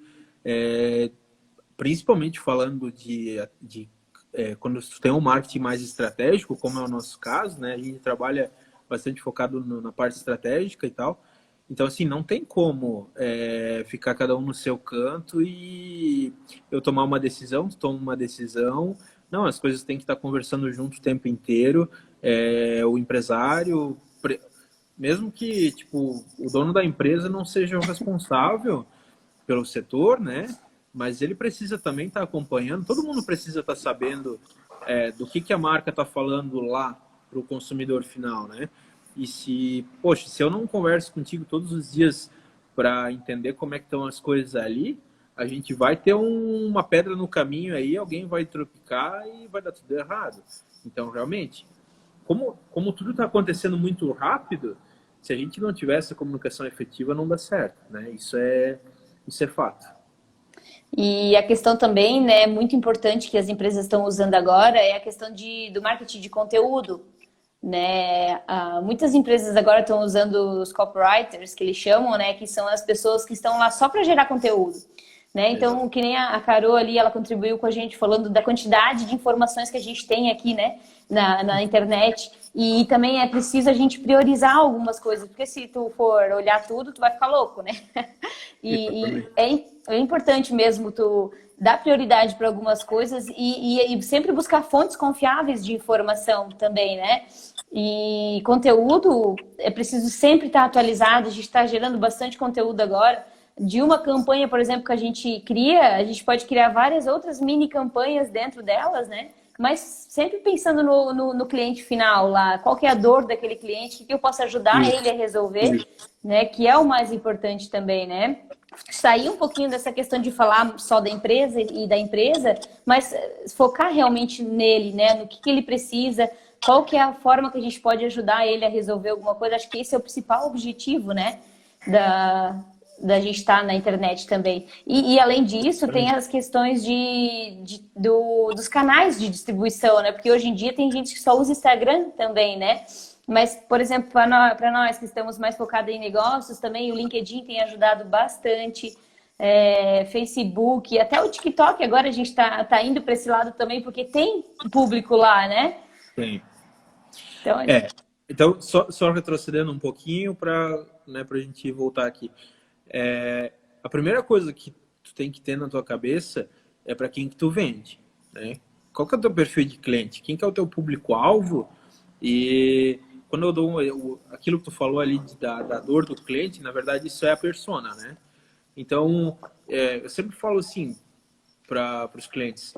principalmente falando quando tu tem um marketing mais estratégico, como é o nosso caso, né? A gente trabalha bastante focado na parte estratégica e tal. Então, assim, não tem como ficar cada um no seu canto e eu tomar uma decisão, tu toma uma decisão. Não, as coisas têm que estar conversando junto o tempo inteiro. O empresário... Mesmo que, tipo, o dono da empresa não seja o responsável pelo setor, né? Mas ele precisa também estar acompanhando. Todo mundo precisa estar sabendo do que a marca está falando lá para o consumidor final, né? E se, poxa, se eu não converso contigo todos os dias para entender como é que estão as coisas ali, a gente vai ter uma pedra no caminho aí, alguém vai tropicar e vai dar tudo errado. Então, realmente, como tudo está acontecendo muito rápido, se a gente não tiver essa comunicação efetiva, não dá certo, né? Isso é fato. E a questão também, né, muito importante que as empresas estão usando agora é a questão do marketing de conteúdo, né? Muitas empresas agora estão usando os copywriters, que eles chamam, né, que são as pessoas que estão lá só para gerar conteúdo. Né? Então, que nem a Carol ali, ela contribuiu com a gente falando da quantidade de informações que a gente tem aqui, né, na internet. E também é preciso a gente priorizar algumas coisas, porque se tu for olhar tudo, tu vai ficar louco, né? E é importante mesmo tu dar prioridade para algumas coisas e sempre buscar fontes confiáveis de informação também, né? E conteúdo é preciso sempre estar atualizado, a gente está gerando bastante conteúdo agora. De uma campanha, por exemplo, que a gente cria, a gente pode criar várias outras mini campanhas dentro delas, né? Mas sempre pensando no cliente final lá, qual que é a dor daquele cliente, o que eu posso ajudar ele a resolver, né? Que é o mais importante também, né? Sair um pouquinho dessa questão de falar só da empresa e da empresa, mas focar realmente nele, né? No que ele precisa, qual que é a forma que a gente pode ajudar ele a resolver alguma coisa. Acho que esse é o principal objetivo, né? Da gente estar na internet também. E além disso, tem as questões dos canais de distribuição, né? Porque hoje em dia tem gente que só usa Instagram também, né? Mas, por exemplo, para nós que estamos mais focados em negócios, também o LinkedIn tem ajudado bastante. Facebook, até o TikTok, agora a gente tá indo para esse lado também, porque tem público lá, né? Tem. Então, Então só retrocedendo um pouquinho para, né, a gente voltar aqui. A primeira coisa que tu tem que ter na tua cabeça é para quem que tu vende, né? Qual que é o teu perfil de cliente? Quem que é o teu público-alvo? E quando eu dou aquilo que tu falou ali da dor do cliente, na verdade isso é a persona, né? Então, eu sempre falo assim para os clientes,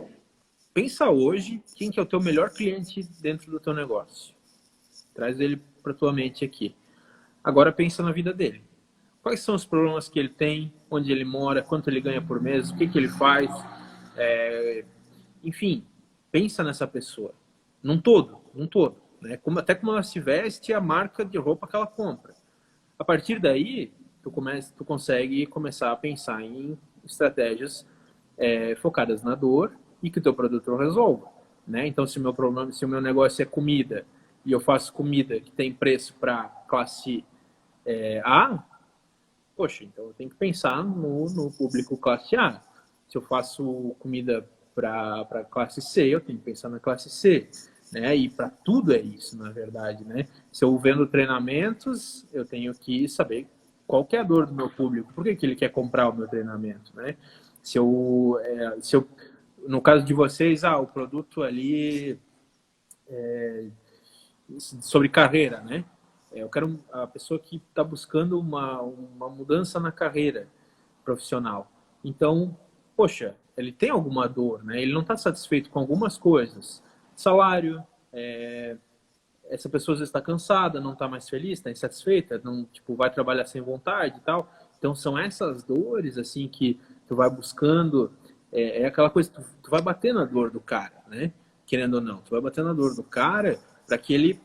pensa hoje quem que é o teu melhor cliente dentro do teu negócio. Traz ele para tua mente aqui. Agora pensa na vida dele. Quais são os problemas que ele tem, onde ele mora, quanto ele ganha por mês, o que ele faz. Enfim, pensa nessa pessoa. Num todo. Né? Até como ela se veste, a marca de roupa que ela compra. A partir daí, tu consegue começar a pensar em estratégias focadas na dor e que o teu produto resolva. Né? Então, se o meu negócio é comida e eu faço comida que tem preço para classe A, poxa, então eu tenho que pensar no público classe A. Se eu faço comida para classe C, eu tenho que pensar na classe C. Né? E para tudo é isso, na verdade. Né? Se eu vendo treinamentos, eu tenho que saber qual que é a dor do meu público. Por que ele quer comprar o meu treinamento? Né? Se eu, no caso de vocês, o produto ali sobre carreira, né? Eu quero a pessoa que está buscando uma mudança na carreira profissional. Então, poxa, ele tem alguma dor, né? Ele não está satisfeito com algumas coisas. Salário, essa pessoa às vezes está cansada, não está mais feliz, está insatisfeita, não, tipo, vai trabalhar sem vontade e tal. Então, são essas dores, assim, que tu vai buscando. Aquela coisa, tu vai bater na dor do cara, né? Querendo ou não. Tu vai bater na dor do cara para que ele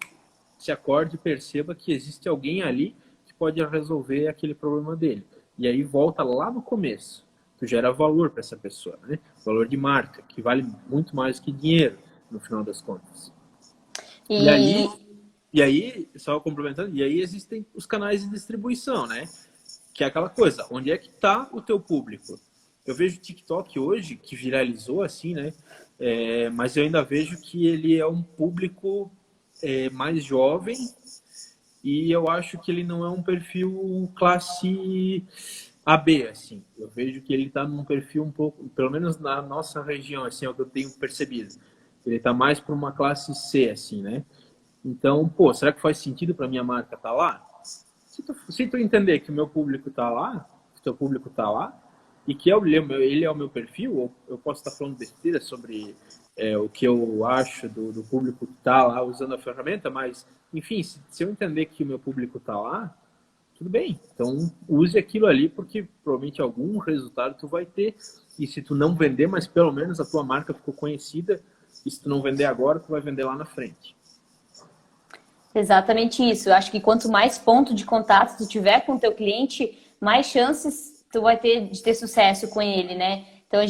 se acorde e perceba que existe alguém ali que pode resolver aquele problema dele. E aí volta lá no começo. Tu gera valor para essa pessoa, né? Valor de marca, que vale muito mais que dinheiro, no final das contas. E aí, só complementando, e aí existem os canais de distribuição, né? Que é aquela coisa, onde é que está o teu público? Eu vejo o TikTok hoje, que viralizou assim, né? Mas eu ainda vejo que ele é um público mais jovem e eu acho que ele não é um perfil classe AB, assim. Eu vejo que ele está num perfil um pouco, pelo menos na nossa região, assim, é o que eu tenho percebido. Ele está mais para uma classe C, assim, né? Então, pô, será que faz sentido para minha marca estar lá? Se tu entender que o meu público está lá, que o teu público está lá, e que ele é o meu perfil, ou eu posso estar falando besteira sobre o que eu acho do público que está lá usando a ferramenta, mas, enfim, se eu entender que o meu público está lá, tudo bem. Então, use aquilo ali, porque provavelmente algum resultado tu vai ter. E se tu não vender, mas pelo menos a tua marca ficou conhecida, e se tu não vender agora, tu vai vender lá na frente. Exatamente isso. Eu acho que quanto mais ponto de contato tu tiver com o teu cliente, mais chances tu vai ter de ter sucesso com ele, né? Então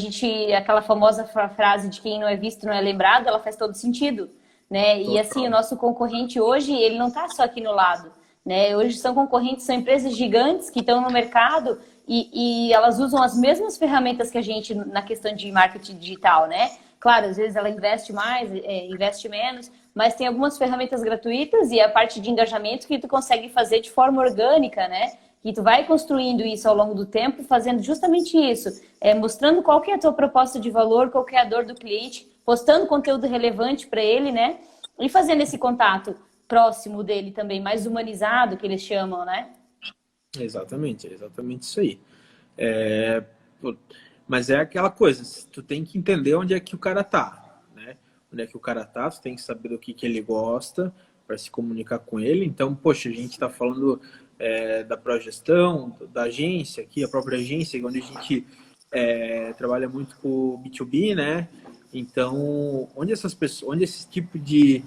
aquela famosa frase de quem não é visto não é lembrado, ela faz todo sentido, né? E assim, o Total. nosso concorrente hoje, ele não está só aqui no lado, né? Hoje são concorrentes, são empresas gigantes que estão no mercado e elas usam as mesmas ferramentas que a gente na questão de marketing digital, né? Claro, às vezes ela investe mais, investe menos, mas tem algumas ferramentas gratuitas e a parte de engajamento que tu consegue fazer de forma orgânica, né? E tu vai construindo isso ao longo do tempo, fazendo justamente isso, mostrando qual que é a tua proposta de valor, qual que é a dor do cliente, postando conteúdo relevante para ele, né? E fazendo esse contato próximo dele também, mais humanizado, que eles chamam, né? Exatamente, é exatamente isso aí. É, pô, mas é aquela coisa, tu tem que entender onde é que o cara tá, né? Onde é que o cara tá, tu tem que saber do que ele gosta para se comunicar com ele. Então, poxa, a gente está falando da progestão, da agência aqui, a própria agência, onde a gente trabalha muito com o B2B, né? Então, onde essas pessoas, onde esse tipo de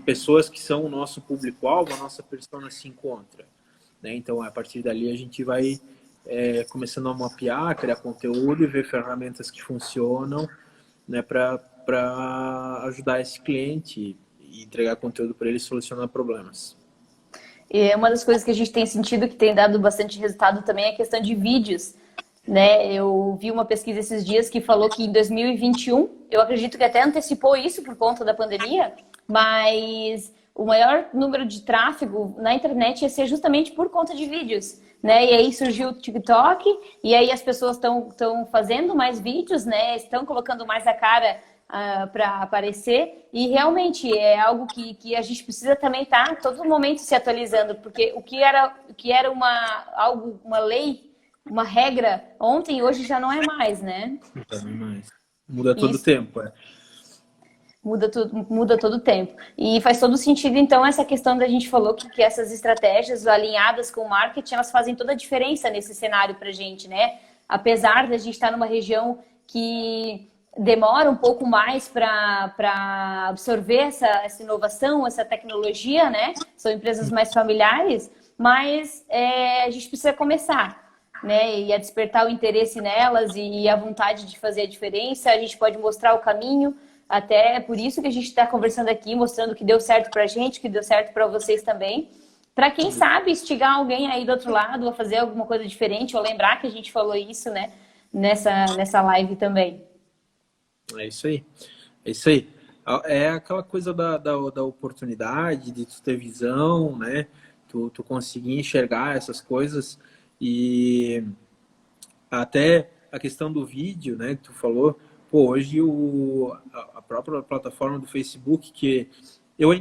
pessoas que são o nosso público-alvo, a nossa persona se encontra, né? Então, a partir dali, a gente vai começando a mapear, criar conteúdo e ver ferramentas que funcionam, né, para ajudar esse cliente e entregar conteúdo para ele solucionar problemas. E uma das coisas que a gente tem sentido que tem dado bastante resultado também é a questão de vídeos, né? Eu vi uma pesquisa esses dias que falou que em 2021, eu acredito que até antecipou isso por conta da pandemia, mas o maior número de tráfego na internet ia ser justamente por conta de vídeos, né? E aí surgiu o TikTok, e aí as pessoas estão fazendo mais vídeos, né? Estão colocando mais a cara para aparecer, e realmente é algo que a gente precisa também estar todo momento se atualizando, porque o que era uma lei, uma regra ontem, hoje já não é mais, né? Também mais. Muda E todo o isso tempo, muda todo o tempo. E faz todo sentido, então, essa questão da gente falou que essas estratégias alinhadas com o marketing, elas fazem toda a diferença nesse cenário para a gente, né? Apesar da gente estar numa região que demora um pouco mais para absorver essa inovação, essa tecnologia, né? São empresas mais familiares, mas a gente precisa começar, né? E a despertar o interesse nelas e a vontade de fazer a diferença. A gente pode mostrar o caminho, até é por isso que a gente está conversando aqui, mostrando que deu certo para a gente, que deu certo para vocês também. Para quem sabe instigar alguém aí do outro lado a fazer alguma coisa diferente, ou lembrar que a gente falou isso, né? Nessa live também. É isso aí. É isso aí. É aquela coisa da oportunidade, de tu ter visão, né? Tu conseguir enxergar essas coisas e até a questão do vídeo, né? Que tu falou, pô, hoje a própria plataforma do Facebook, que eu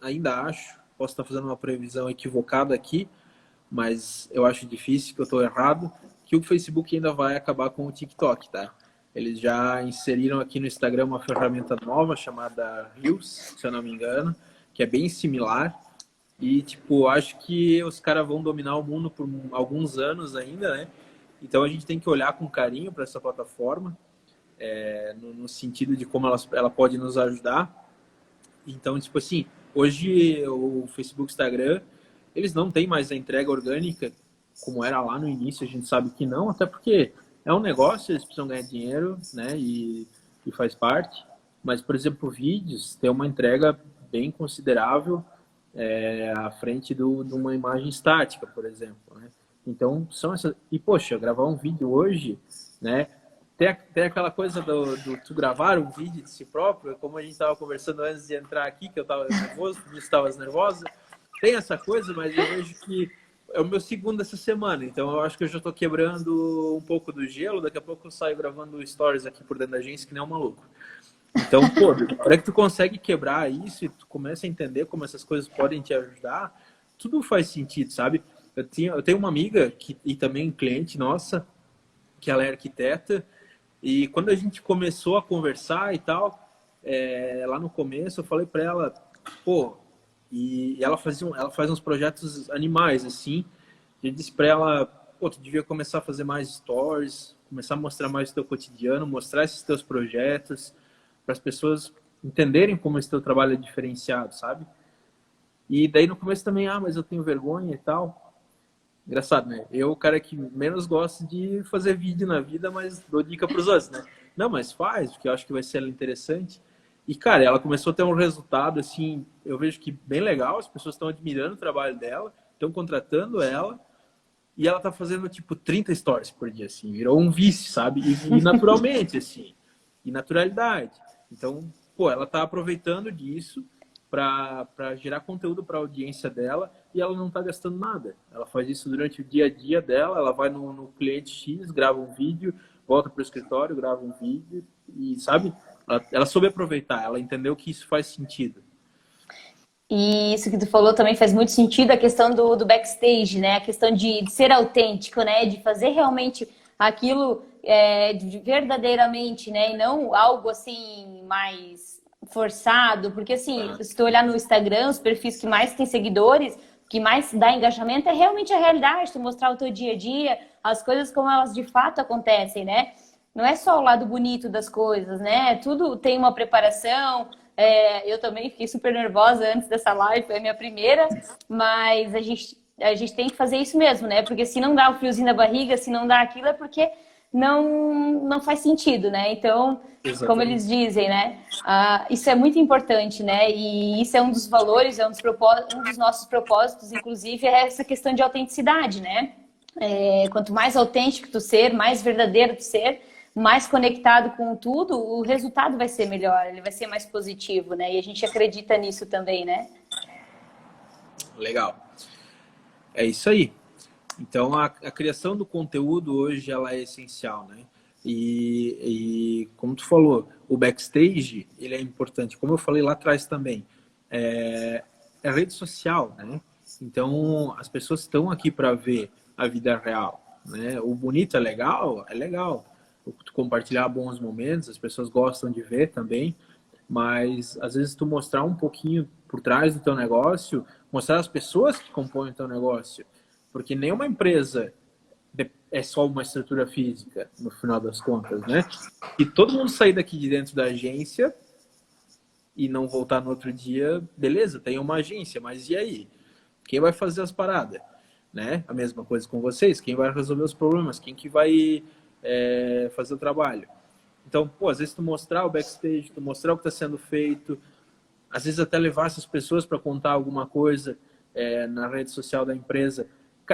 ainda acho, posso estar fazendo uma previsão equivocada aqui, mas eu acho difícil, que eu estou errado, que o Facebook ainda vai acabar com o TikTok, tá? Eles já inseriram aqui no Instagram uma ferramenta nova chamada Reels, se eu não me engano, que é bem similar. E, tipo, acho que os caras vão dominar o mundo por alguns anos ainda, né? Então a gente tem que olhar com carinho para essa plataforma, no sentido de como ela pode nos ajudar. Então, tipo assim, hoje o Facebook, Instagram, eles não têm mais a entrega orgânica como era lá no início, a gente sabe que não, até porque é um negócio, eles precisam ganhar dinheiro, né, e faz parte. Mas, por exemplo, vídeos tem uma entrega bem considerável à frente de uma imagem estática, por exemplo, né? Então, são essas... E, poxa, gravar um vídeo hoje, né, tem aquela coisa do tu gravar um vídeo de si próprio, como a gente estava conversando antes de entrar aqui, que eu estava nervoso, tu estava nervosa. Tem essa coisa, mas eu vejo que é o meu segundo essa semana, então eu acho que eu já estou quebrando um pouco do gelo. Daqui a pouco eu saio gravando stories aqui por dentro da agência, que nem um maluco. Então, pô, na hora que tu consegue quebrar isso e tu começa a entender como essas coisas podem te ajudar, tudo faz sentido, sabe? Eu tenho uma amiga e também cliente nossa, que ela é arquiteta, E quando a gente começou a conversar e tal, lá no começo eu falei para ela, pô, e ela faz uns projetos animais, assim. Eu disse para ela, pô, tu devia começar a fazer mais stories, começar a mostrar mais o teu cotidiano, mostrar esses teus projetos, para as pessoas entenderem como esse teu trabalho é diferenciado, sabe? E daí no começo também, mas eu tenho vergonha e tal. Engraçado, né? Eu, o cara que menos gosta de fazer vídeo na vida, mas dou dica para os outros, né? Não, mas faz, porque eu acho que vai ser interessante. E, cara, ela começou a ter um resultado, assim, eu vejo que bem legal, as pessoas estão admirando o trabalho dela, estão contratando ela, e ela tá fazendo, tipo, 30 stories por dia, assim, virou um vício, sabe? E naturalmente, assim, e naturalidade. Então, pô, ela tá aproveitando disso para gerar conteúdo para a audiência dela e ela não tá gastando nada. Ela faz isso durante o dia a dia dela, ela vai no cliente X, grava um vídeo, volta pro escritório, grava um vídeo e, sabe? Ela soube aproveitar, ela entendeu que isso faz sentido. E isso que tu falou também faz muito sentido, a questão do backstage, né? A questão de ser autêntico, né? De fazer realmente aquilo verdadeiramente, né? E não algo assim mais forçado. Porque assim, se tu olhar no Instagram, os perfis que mais têm seguidores, que mais dá engajamento é realmente a realidade, tu mostrar o teu dia a dia, as coisas como elas de fato acontecem, né? Não é só o lado bonito das coisas, né? Tudo tem uma preparação. Eu também fiquei super nervosa antes dessa live, foi a minha primeira, mas a gente tem que fazer isso mesmo, né? Porque se não dá o friozinho na barriga, se não dá aquilo, é porque não faz sentido, né? Então, Exatamente. como eles dizem, né? Isso é muito importante, né? E isso é um dos valores, um dos nossos propósitos, inclusive, é essa questão de autenticidade, né? Quanto mais autêntico tu ser, mais verdadeiro tu ser, mais conectado com tudo, o resultado vai ser melhor, ele vai ser mais positivo, né? E a gente acredita nisso também, né? Legal. É isso aí. Então, a criação do conteúdo hoje ela é essencial, né? E como tu falou, o backstage ele é importante. Como eu falei lá atrás também, é a rede social, né? Então, as pessoas estão aqui para ver a vida real, né? O bonito é legal. Tu compartilhar bons momentos, as pessoas gostam de ver também, mas às vezes tu mostrar um pouquinho por trás do teu negócio, mostrar as pessoas que compõem o teu negócio, porque nenhuma empresa é só uma estrutura física, no final das contas, né? E todo mundo sair daqui de dentro da agência e não voltar no outro dia, beleza, tem uma agência, mas e aí? Quem vai fazer as paradas? Né? A mesma coisa com vocês, quem vai resolver os problemas, quem que vai fazer o trabalho. Então, pô, às vezes tu mostrar o backstage, tu mostrar o que está sendo feito, às vezes até levar essas pessoas para contar alguma coisa na rede social da empresa.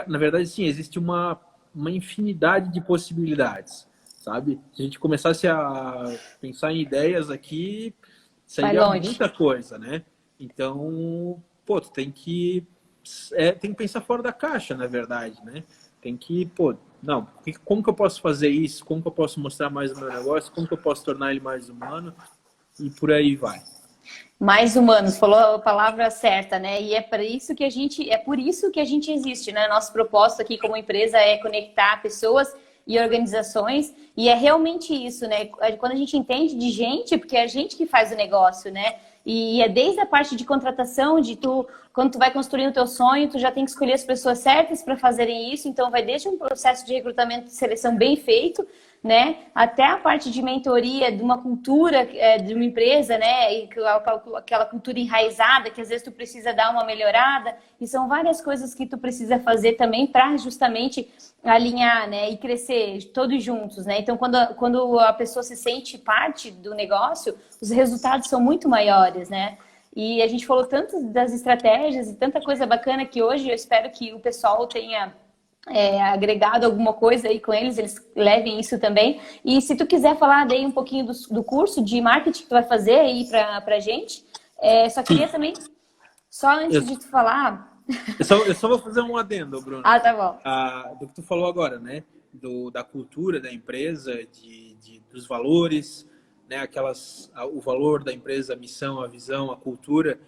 Na verdade, sim, existe uma infinidade de possibilidades, sabe? Se a gente começasse a pensar em ideias aqui, sairia muita coisa, né? Então, pô, tu tem que pensar fora da caixa, na verdade, né? Tem que, pô, não, como que eu posso fazer isso? Como que eu posso mostrar mais o meu negócio? Como que eu posso tornar ele mais humano? E por aí vai. Mais humanos, falou a palavra certa, né? E é por isso que a gente existe, né? Nosso propósito aqui como empresa é conectar pessoas e organizações, e é realmente isso, né? Quando a gente entende de gente, porque é a gente que faz o negócio, né? E é desde a parte de contratação, quando tu vai construindo o teu sonho, tu já tem que escolher as pessoas certas para fazerem isso, então vai desde um processo de recrutamento e seleção bem feito, né, até a parte de mentoria de uma cultura de uma empresa, né, e aquela cultura enraizada que às vezes tu precisa dar uma melhorada, e são várias coisas que tu precisa fazer também para justamente alinhar, né, e crescer todos juntos, né. Então quando a pessoa se sente parte do negócio, os resultados são muito maiores, né. E a gente falou tanto das estratégias e tanta coisa bacana que hoje eu espero que o pessoal tenha agregado alguma coisa aí com eles levem isso também. E se tu quiser falar daí um pouquinho do curso de marketing que tu vai fazer aí pra gente, só queria também, só antes de tu falar... Eu só vou fazer um adendo, Bruno. Tá bom. Do que tu falou agora, né? Da cultura da empresa, dos valores, né? O valor da empresa, a missão, a visão, a cultura,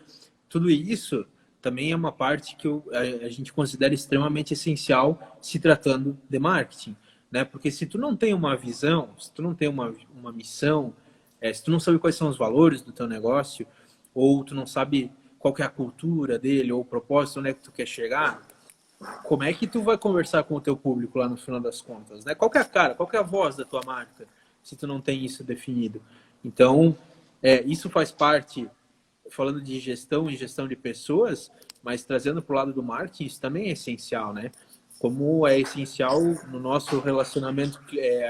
tudo isso também é uma parte que a gente considera extremamente essencial se tratando de marketing, né? Porque se tu não tem uma visão, se tu não tem uma missão, se tu não sabe quais são os valores do teu negócio, ou tu não sabe qual que é a cultura dele, ou o propósito, onde é que tu quer chegar, como é que tu vai conversar com o teu público lá no final das contas, né? Qual que é a cara, qual que é a voz da tua marca, se tu não tem isso definido? Então, isso faz parte, falando de gestão e gestão de pessoas, mas trazendo para o lado do marketing, isso também é essencial, né? Como é essencial no nosso relacionamento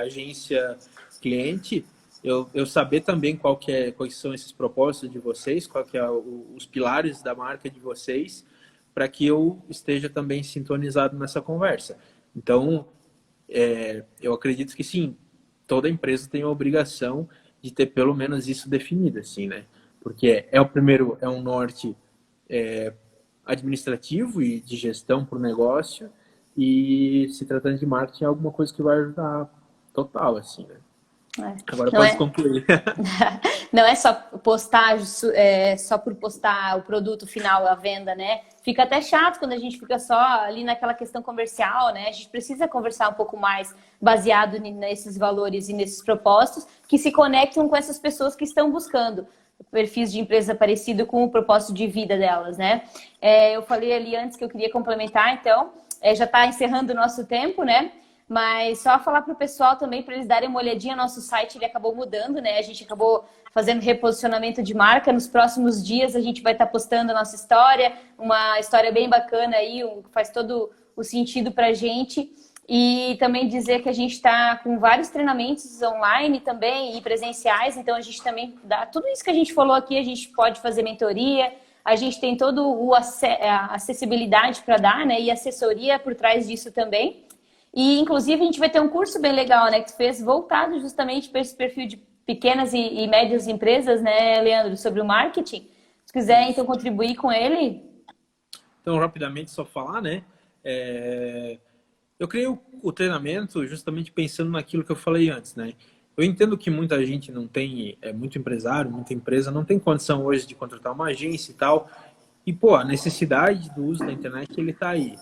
agência-cliente, eu saber também quais são esses propósitos de vocês, qual que é os pilares da marca de vocês, para que eu esteja também sintonizado nessa conversa. Então, eu acredito que sim, toda empresa tem a obrigação de ter pelo menos isso definido, assim, né? Porque é um norte administrativo e de gestão para o negócio, e se tratando de marketing é alguma coisa que vai ajudar total, assim, né? Agora Não pode concluir. não é só postar, só por postar o produto final à venda, né? Fica até chato quando a gente fica só ali naquela questão comercial, né? A gente precisa conversar um pouco mais baseado nesses valores e nesses propósitos que se conectam com essas pessoas que estão buscando perfis de empresa parecido com o propósito de vida delas, né? Eu falei ali antes que eu queria complementar, então, já está encerrando o nosso tempo, né? Mas só falar para o pessoal também, para eles darem uma olhadinha, nosso site ele acabou mudando, né? A gente acabou fazendo reposicionamento de marca. Nos próximos dias a gente vai estar postando a nossa história, uma história bem bacana aí, faz todo o sentido para a gente. E também dizer que a gente está com vários treinamentos online também e presenciais, então a gente também dá tudo isso que a gente falou aqui, a gente pode fazer mentoria, a gente tem todo a acessibilidade para dar, né? E assessoria por trás disso também. E, inclusive, a gente vai ter um curso bem legal, né? Que tu fez voltado justamente para esse perfil de pequenas e médias empresas, né, Leandro? Sobre o marketing. Se quiser, então, contribuir com ele. Então, rapidamente, só falar, né? Eu criei o treinamento justamente pensando naquilo que eu falei antes, né? Eu entendo que muita gente não tem, muito empresário, muita empresa não tem condição hoje de contratar uma agência e tal. E, pô, a necessidade do uso da internet, ele tá aí.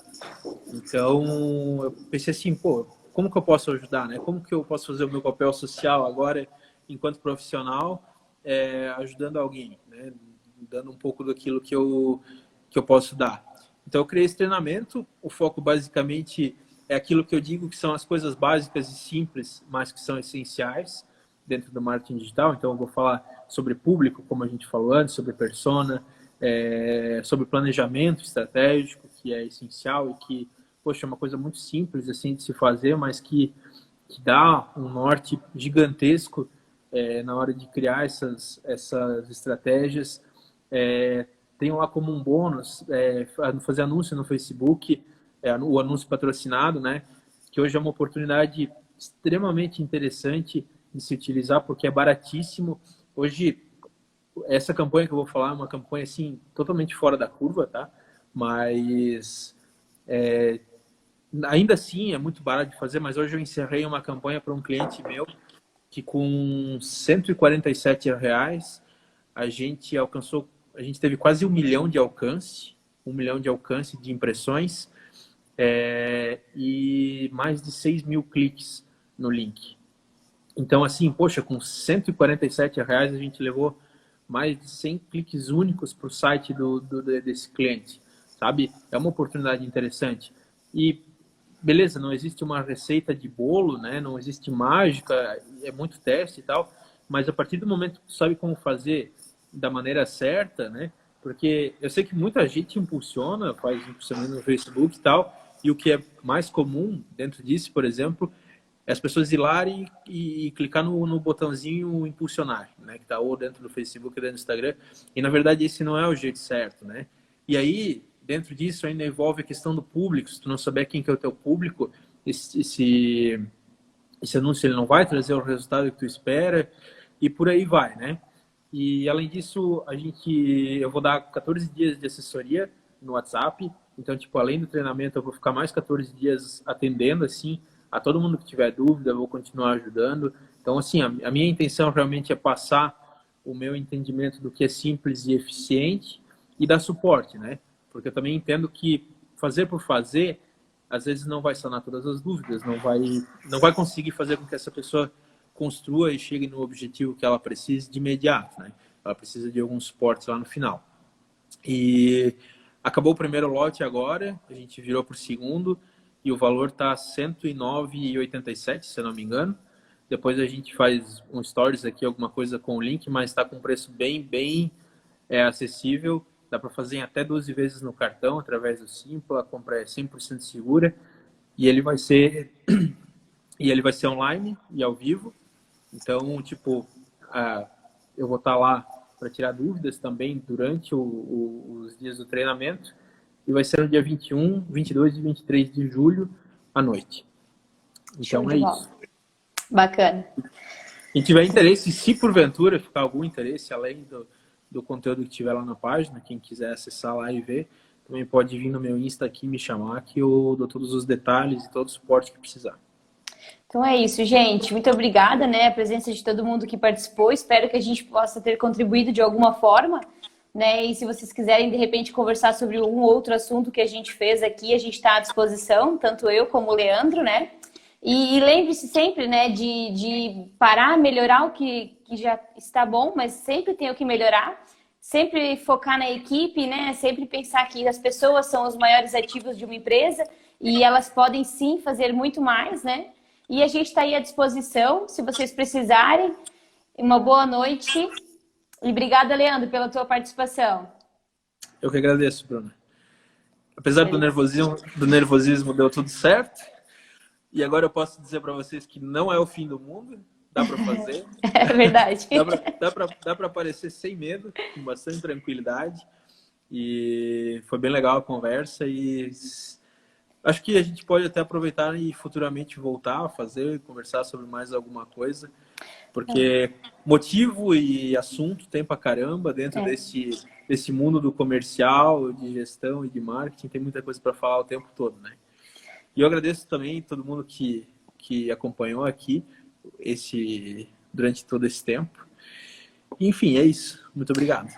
Então, eu pensei assim, pô, como que eu posso ajudar, né? Como que eu posso fazer o meu papel social agora, enquanto profissional, ajudando alguém, né? Dando um pouco daquilo que eu posso dar. Então, eu criei esse treinamento. O foco, basicamente, é aquilo que eu digo que são as coisas básicas e simples, mas que são essenciais dentro do marketing digital. Então, eu vou falar sobre público, como a gente falou antes, sobre persona, sobre planejamento estratégico, que é essencial e que, poxa, é uma coisa muito simples assim de se fazer, mas que dá um norte gigantesco na hora de criar essas estratégias. Tenho lá como um bônus fazer anúncio no Facebook, o anúncio patrocinado, né? Que hoje é uma oportunidade extremamente interessante de se utilizar, porque é baratíssimo. Hoje, essa campanha que eu vou falar é uma campanha assim totalmente fora da curva, tá? Mas ainda assim é muito barato de fazer. Mas hoje eu encerrei uma campanha para um cliente meu que com R$ 147 a gente teve quase 1 milhão de alcance, 1 milhão de alcance de impressões e mais de 6 mil cliques no link. Então, assim, poxa, com R$ 147 a gente levou mais de 100 cliques únicos para o site desse cliente, sabe? É uma oportunidade interessante. E, beleza, não existe uma receita de bolo, né? Não existe mágica, é muito teste e tal, mas a partir do momento que tu sabe como fazer da maneira certa, né? Porque eu sei que muita gente impulsiona, faz impulsionamento no Facebook e tal, e o que é mais comum dentro disso, por exemplo, é as pessoas ir lá e clicar no botãozinho impulsionar, né? Que está ou dentro do Facebook ou dentro do Instagram. E, na verdade, esse não é o jeito certo, né? E aí, dentro disso, ainda envolve a questão do público. Se tu não souber quem que é o teu público, esse anúncio ele não vai trazer o resultado que tu espera e por aí vai, né? E, além disso, eu vou dar 14 dias de assessoria no WhatsApp. Então, tipo, além do treinamento, eu vou ficar mais 14 dias atendendo, assim, a todo mundo que tiver dúvida, eu vou continuar ajudando. Então, assim, a minha intenção realmente é passar o meu entendimento do que é simples e eficiente e dar suporte, né? Porque eu também entendo que fazer por fazer às vezes não vai sanar todas as dúvidas, não vai conseguir fazer com que essa pessoa construa e chegue no objetivo que ela precisa de imediato, né? Ela precisa de algum suporte lá no final. E acabou o primeiro lote agora, a gente virou para o segundo, e o valor está R$ 109,87, se eu não me engano. Depois a gente faz um stories aqui, alguma coisa com o link, mas está com um preço bem acessível. Dá para fazer em até 12 vezes no cartão, através do Simpla. A compra é 100% segura. E ele vai ser online e ao vivo. Então, tipo, eu vou estar lá para tirar dúvidas também durante os dias do treinamento. E vai ser no dia 21, 22 e 23 de julho à noite. Então é isso. Bacana. Quem tiver interesse, se porventura ficar algum interesse além do conteúdo que tiver lá na página, quem quiser acessar lá e ver, também pode vir no meu Insta aqui me chamar, que eu dou todos os detalhes e todo o suporte que precisar. Então é isso, gente. Muito obrigada, né? A presença de todo mundo que participou. Espero que a gente possa ter contribuído de alguma forma, né? E se vocês quiserem, de repente, conversar sobre um outro assunto que a gente fez aqui, a gente está à disposição, tanto eu como o Leandro, né? E lembre-se sempre, né, de parar, melhorar o que já está bom, mas sempre tem o que melhorar. Sempre focar na equipe, né? Sempre pensar que as pessoas são os maiores ativos de uma empresa e elas podem sim fazer muito mais, né? E a gente está aí à disposição, se vocês precisarem. Uma boa noite. E obrigada, Leandro, pela tua participação. Eu que agradeço, Bruna. Apesar do nervosismo, deu tudo certo. E agora eu posso dizer para vocês que não é o fim do mundo. Dá para fazer. É verdade. dá para aparecer sem medo, com bastante tranquilidade. E foi bem legal a conversa. E acho que a gente pode até aproveitar e futuramente voltar a fazer, conversar sobre mais alguma coisa. Porque motivo e assunto tem pra caramba dentro desse mundo do comercial, de gestão e de marketing. Tem muita coisa para falar o tempo todo, né? E eu agradeço também todo mundo que acompanhou aqui durante todo esse tempo. Enfim, é isso. Muito obrigado.